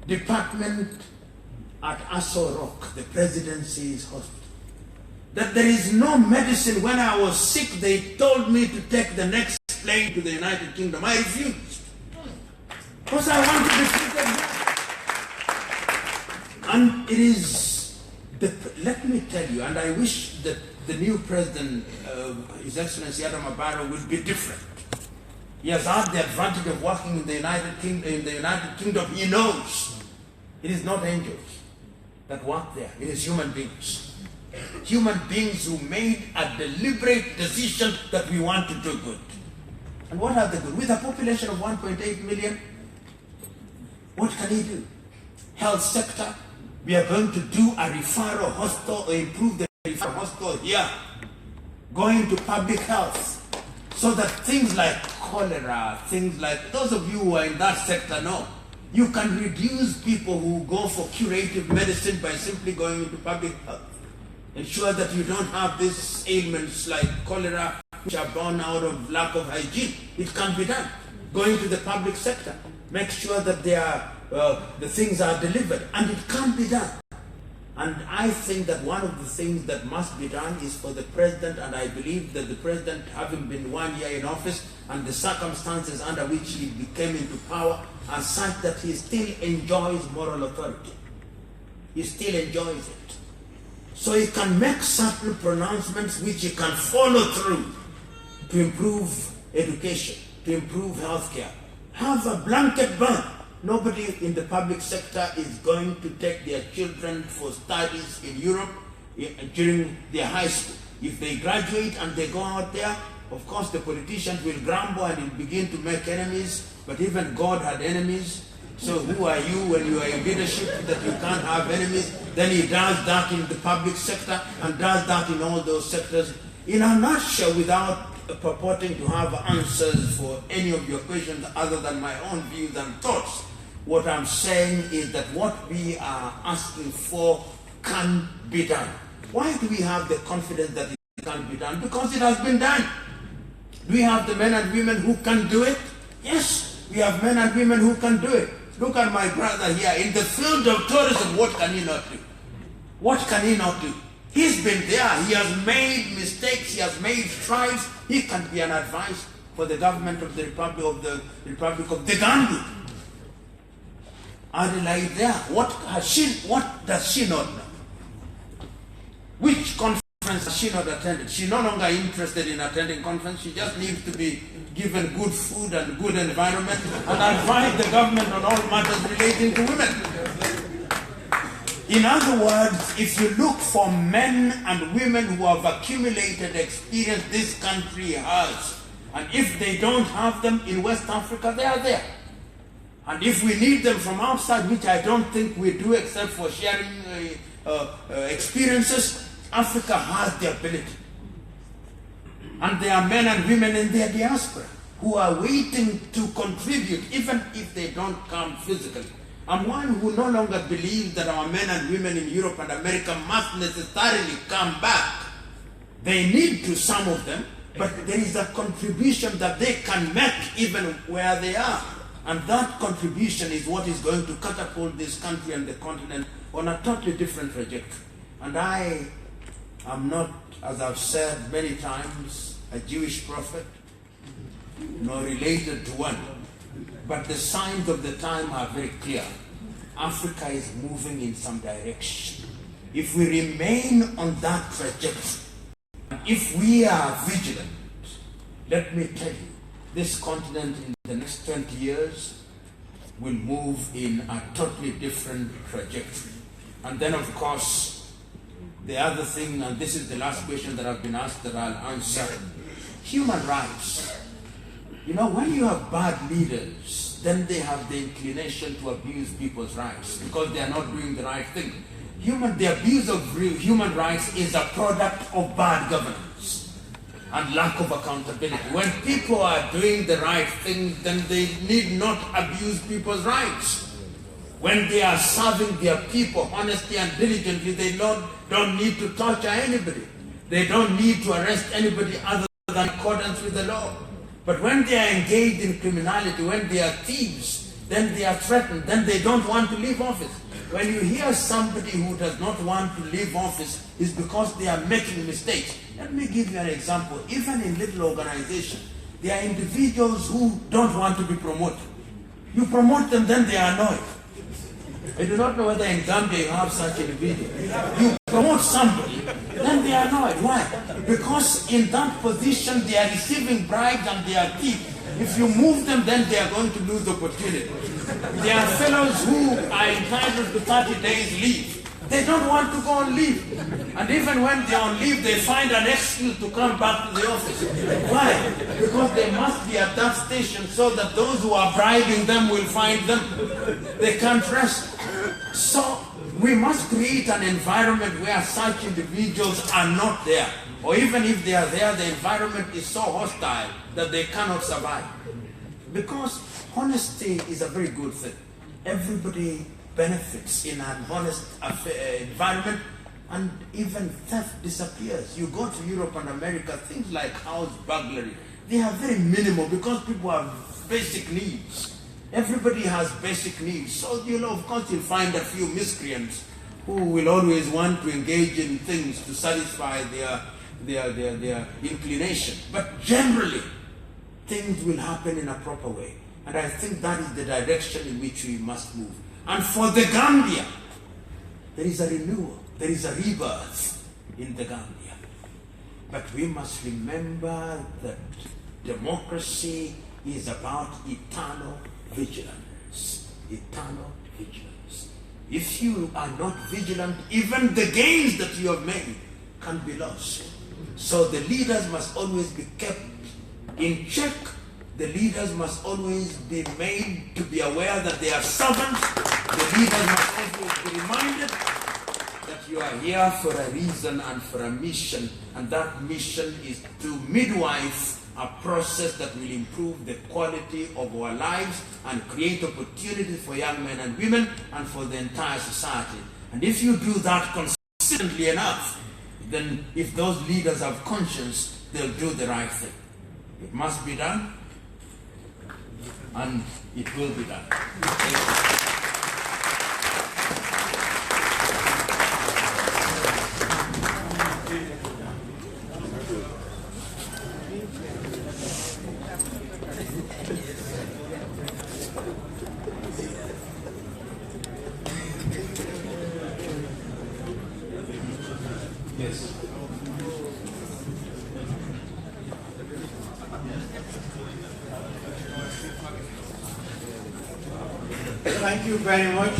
department at Aso Rock, the presidency's hospital. That there is no medicine. When I was sick, they told me to take the next plane to the United Kingdom. I refused. Because I want to be treated. And it is, let me tell you, and I wish that the new president, His Excellency Adam Abaro, would be different. He has had the advantage of working in the United Kingdom. He knows it is not angels that work there. It is human beings. Human beings who made a deliberate decision that we want to do good. And what are the good? With a population of 1.8 million, what can he do? Health sector, we are going to do a referral hospital or improve the referral hospital here. Going to public health, so that things like cholera, things like, those of you who are in that sector know, you can reduce people who go for curative medicine by simply going into public health. Ensure that you don't have these ailments like cholera, which are born out of lack of hygiene. It can be done. Going to the public sector, make sure that the things are delivered, and it can be done. And I think that one of the things that must be done is for the president, and I believe that the president, having been 1 year in office, and the circumstances under which he came into power are such that he still enjoys moral authority. He still enjoys it. So he can make certain pronouncements which he can follow through to improve education, to improve healthcare. Have a blanket ban. Nobody in the public sector is going to take their children for studies in Europe during their high school. If they graduate and they go out there, of course the politicians will grumble and will begin to make enemies, but even God had enemies. So who are you when you are in leadership that you can't have enemies? Then he does that in the public sector and does that in all those sectors. In a nutshell, without purporting to have answers for any of your questions other than my own views and thoughts, what I'm saying is that what we are asking for can be done. Why do we have the confidence that it can be done? Because it has been done. Do we have the men and women who can do it? Yes, we have men and women who can do it. Look at my brother here. In the field of tourism, what can he not do? What can he not do? He's been there. He has made mistakes. He has made strides. He can be an advice for the government of the Republic of the Gambia. Adelaide there. What does she not know? Which conference has she not attended? She's no longer interested in attending conference. She just needs to be given good food and good environment and advise the government on all matters relating to women. In other words, if you look for men and women who have accumulated experience this country has, and if they don't have them in West Africa, they are there. And if we need them from outside, which I don't think we do except for sharing experiences, Africa has the ability. And there are men and women in their diaspora who are waiting to contribute, even if they don't come physically. I'm one who no longer believes that our men and women in Europe and America must necessarily come back. They need to, some of them, but there is a contribution that they can make even where they are. And that contribution is what is going to catapult this country and the continent on a totally different trajectory. And I am not, as I've said many times, a Jewish prophet, nor related to one. But the signs of the time are very clear. Africa is moving in some direction. If we remain on that trajectory, if we are vigilant, let me tell you, this continent in the next 20 years will move in a totally different trajectory. And then, of course, the other thing, and this is the last question that I've been asked that I'll answer, human rights. You know, when you have bad leaders, then they have the inclination to abuse people's rights because they are not doing the right thing. The abuse of human rights is a product of bad governance and lack of accountability. When people are doing the right thing, then they need not abuse people's rights. When they are serving their people honestly and diligently, they don't need to torture anybody. They don't need to arrest anybody other than in accordance with the law. But when they are engaged in criminality, when they are thieves, then they are threatened, then they don't want to leave office. When you hear somebody who does not want to leave office, it's because they are making mistakes. Let me give you an example. Even in little organizations, there are individuals who don't want to be promoted. You promote them, then they are annoyed. I do not know whether in Gambia you have such individuals. You promote somebody, then they are annoyed. Why? Because in that position they are receiving bribes and they are thieves. If you move them, then they are going to lose opportunity. There are fellows who are entitled to 30 days leave. They don't want to go on leave. And even when they are on leave, they find an excuse to come back to the office. Why? Because they must be at that station so that those who are bribing them will find them. They can't rest. So we must create an environment where such individuals are not there. Or even if they are there, the environment is so hostile that they cannot survive. Because honesty is a very good thing. Everybody benefits in an honest environment, and even theft disappears. You go to Europe and America, things like house burglary, they are very minimal because people have basic needs. Everybody has basic needs. So, of course, you'll find a few miscreants who will always want to engage in things to satisfy their inclination. But generally, things will happen in a proper way. And I think that is the direction in which we must move. And for the Gambia, there is a renewal, there is a rebirth in the Gambia. But we must remember that democracy is about eternal vigilance. Eternal vigilance. If you are not vigilant, even the gains that you have made can be lost. So the leaders must always be kept in check. The leaders must always be made to be aware that they are servants. The leaders must always be reminded that you are here for a reason and for a mission. And that mission is to midwife a process that will improve the quality of our lives and create opportunities for young men and women and for the entire society. And if you do that consistently enough, then if those leaders have conscience, they'll do the right thing. It must be done, and it will be done. Yes. Thank you very much.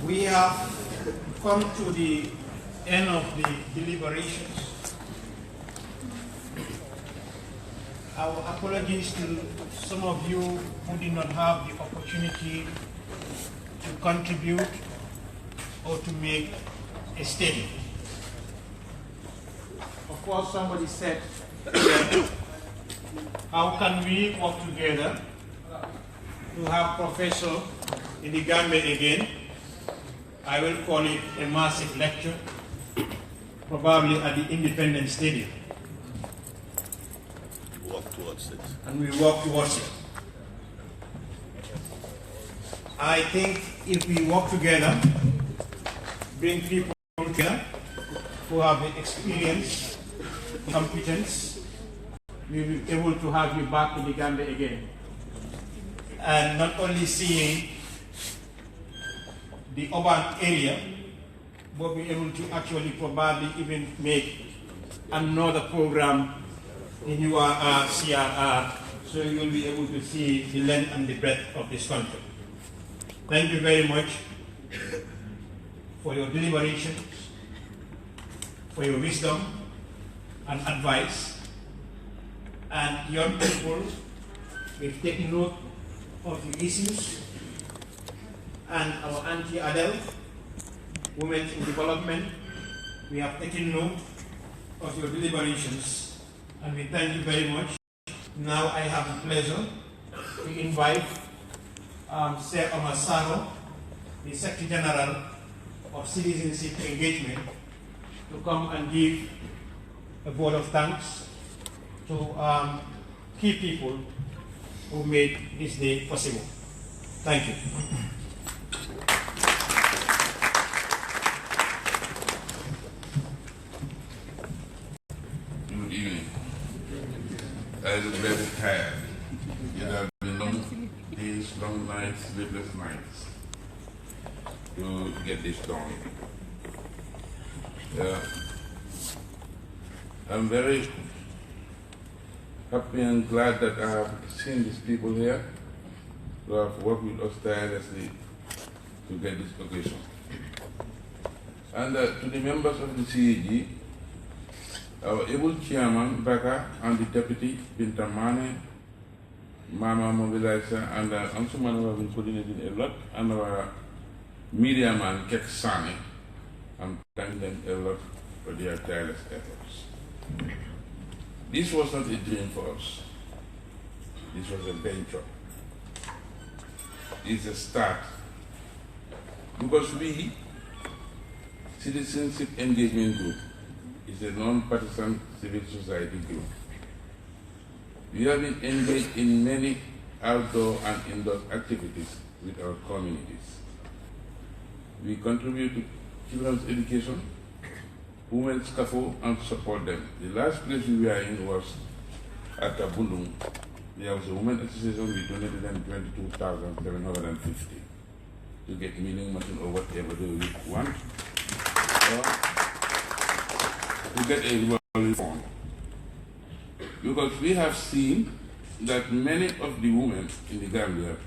We have come to the end of the deliberations. Our apologies to some of you who did not have the opportunity to contribute or to make a statement. Of course, somebody said, how can we work together to have Professor in the Gambia again? I will call it a massive lecture, probably at the Independence Stadium. Work towards towards it. And we work towards it. I think if we work together, bring people together who have the experience, competence, we will be able to have you back in the Gambia again. And not only seeing the urban area, but be able to actually probably even make another program in your CRR, so you will be able to see the length and the breadth of this country. Thank you very much for your deliberations, for your wisdom and advice. And young people, we've taken note of the issues, and our anti-adult, women in development, we have taken note of your deliberations, and we thank you very much. Now I have the pleasure to invite Sir Omar Saro, the Secretary General of Citizenship Engagement, to come and give a vote of thanks to key people who made this day possible. Thank you. Good evening. I look very tired. It has been long days, long nights, sleepless nights to get this done. I'm very happy and glad that I have seen these people here who have worked with us tirelessly to get this occasion. And to the members of the CAG, our able chairman, Baka, and the deputy, Bintamane, Mama Mobilizer, and Ansuman who have been coordinating a lot, and our media man, Kek Sane, I'm thanking them a lot for their tireless efforts. This was not a dream for us. This was a venture. It's a start. Because we, Citizenship Engagement Group, is a non-partisan civil society group. We have been engaged in many outdoor and indoor activities with our communities. We contribute to children's education, women's scaffold, and support them. The last place we were in was at Bundung. There was a women's association. We donated them 22,750 to get milling machine or whatever they want, or to get a revolving fund. Because we have seen that many of the women in the Gambia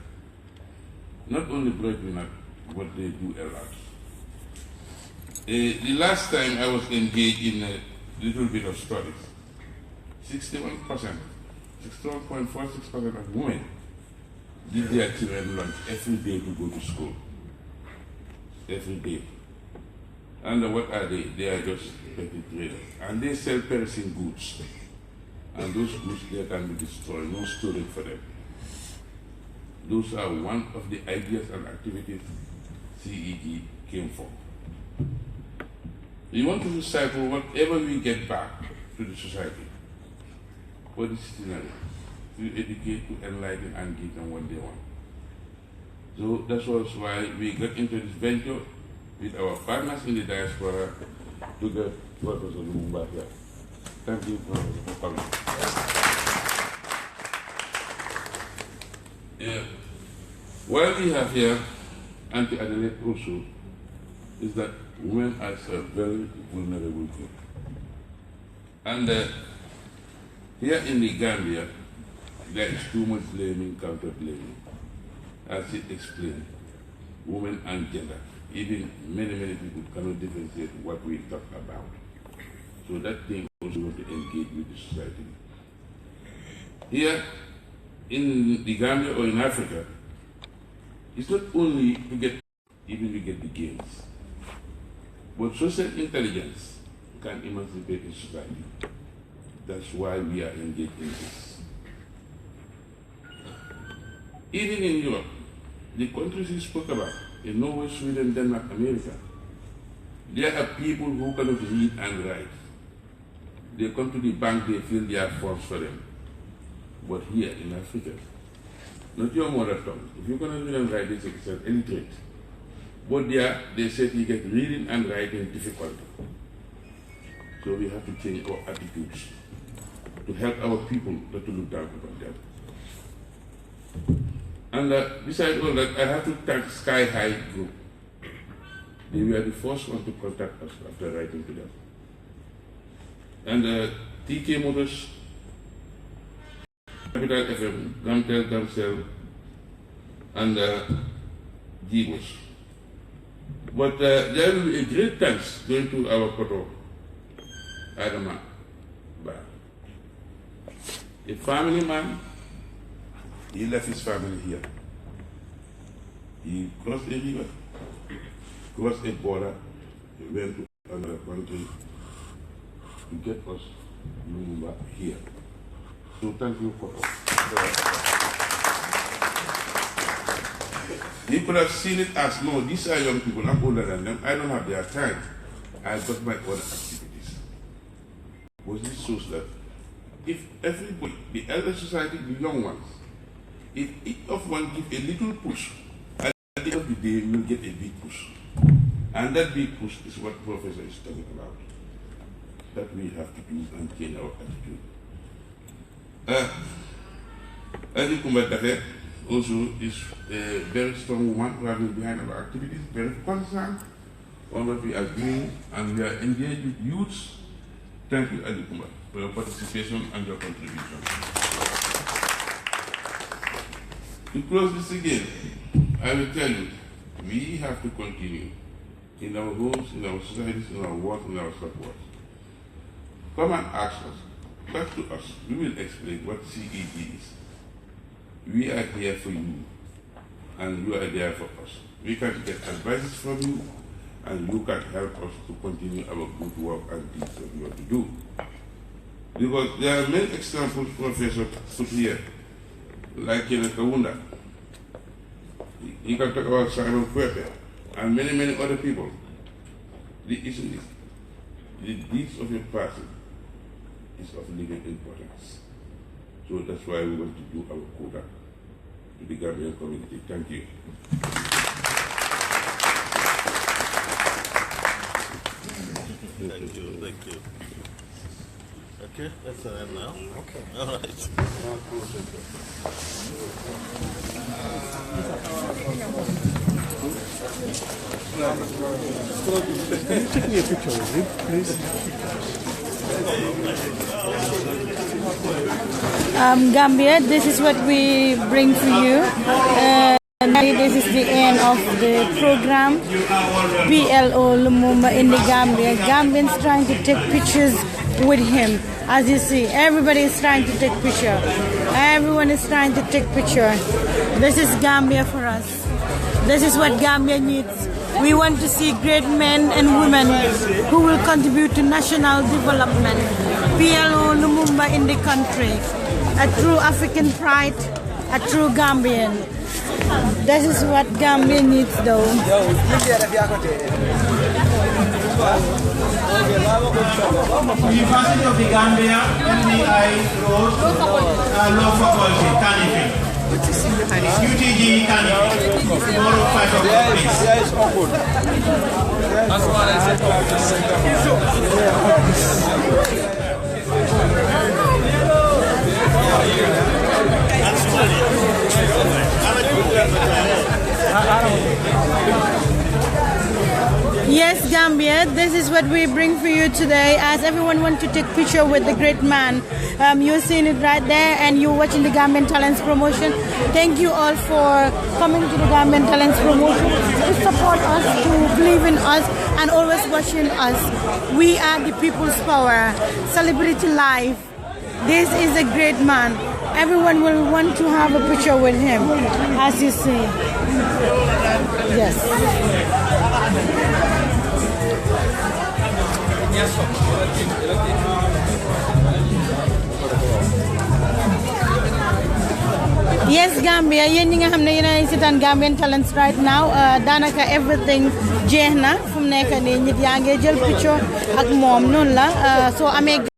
not only breadwinner, but they do a lot. The last time I was engaged in a little bit of studies, 61%, 61.46% of women give their children lunch every day to go to school. Every day. And what are they? They are just petty traders. And they sell perishing goods. And those goods, they can be destroyed, no storage for them. Those are one of the ideas and activities CEG came for. We want to recycle whatever we get back to the society for the citizenry, to educate, to enlighten, and give them what they want. So that was why we got into this venture with our partners in the diaspora to get Professor Lumumba here. Thank you for coming. Yeah. What we have here, anti-adolescent also, is that women are a very vulnerable group. And here in the Gambia, there is too much blaming, counter-blaming. As it explained, women and gender. Even many people cannot differentiate what we talk about. So that thing also want to engage with the society. Here in the Gambia or in Africa, it's not only to get, even to get the gains, but social intelligence can emancipate the society. That's why we are engaged in this. Even in Europe, the countries you spoke about, in Norway, Sweden, Denmark, America, there are people who cannot read and write. They come to the bank, they fill their forms for them. But here in Africa, not your mother tongue. If you're going to read and write, they say it's an illiterate. But there, they said you get reading and writing difficult. So we have to change our attitudes to help our people, not to look down upon them. And besides all that, I have to thank Sky High Group. They were the first one to contact us after writing to them. And TK Motors, Capital FM, Gamtel, Gamcel, and Gigos. But there will be a great thanks going to our Koto, Adama Ba. A family man, he left his family here. He crossed a river, crossed a border, he went to another country to get us Lumumba here. So thank you, Koto. He could have seen it as, no, these are young people, I'm older than them, I don't have their time. I've got my other activities. But this shows that if everybody, the elder society, the young ones, if each of one give a little push, at the end of the day, we'll get a big push. And that big push is what Professor is talking about. That we have to do and change our attitude. Adi Kumbat also is a very strong woman who has been behind our activities, very concerned on what we are doing, and we are engaged with youths. Thank you, Adi Kumbat, for your participation and your contribution. To close this again, I will tell you, we have to continue in our homes, in our societies, in our work, in our support. Come and ask us, talk to us, we will explain what CEG is. We are here for you, and you are there for us. We can get advice from you, and you can help us to continue our good work and things that we want to do. Because there are many examples, Professor, put here, like Kenneth Kawunda. You can talk about Simon Kwepe, and many, many other people. The issue is, the deeds of a person is of legal importance. So that's why we want to do our quota to the Gambian community. Thank you. Thank you. Okay, that's the end now. Okay. All right. Can you take me a picture with him, please? Gambia, this is what we bring for you. This is the end of the program. P.L.O. Lumumba in the Gambia. Gambians trying to take pictures with him. As you see, everybody is trying to take picture. Everyone is trying to take picture. This is Gambia for us. This is what Gambia needs. We want to see great men and women who will contribute to national development. P.L.O. Lumumba in the country. A true African pride, a true Gambian. This is what Gambia needs though. University of the Gambia, NDI Road, Law Faculty, Canopy. UTG Canopy. Tomorrow 5 o'clock, please. That's what I said. Yes, Gambia, this is what we bring for you today. As everyone wants to take picture with the great man, you're seeing it right there, and you're watching the Gambian Talents promotion. Thank you all for coming to the Gambian Talents promotion to support us, to believe in us, and always watching us. We are the people's power. Celebrity life. This is a great man. Everyone will want to have a picture with him, as you see. Yes. Yes, Gambia, yéen ñi nga xam ne yéen a ngi seetaan Gambian Talents right now, daanaka everything jeex na fu mu nekk nii nit yaa ngi jël picture ak moom noonu la soo amee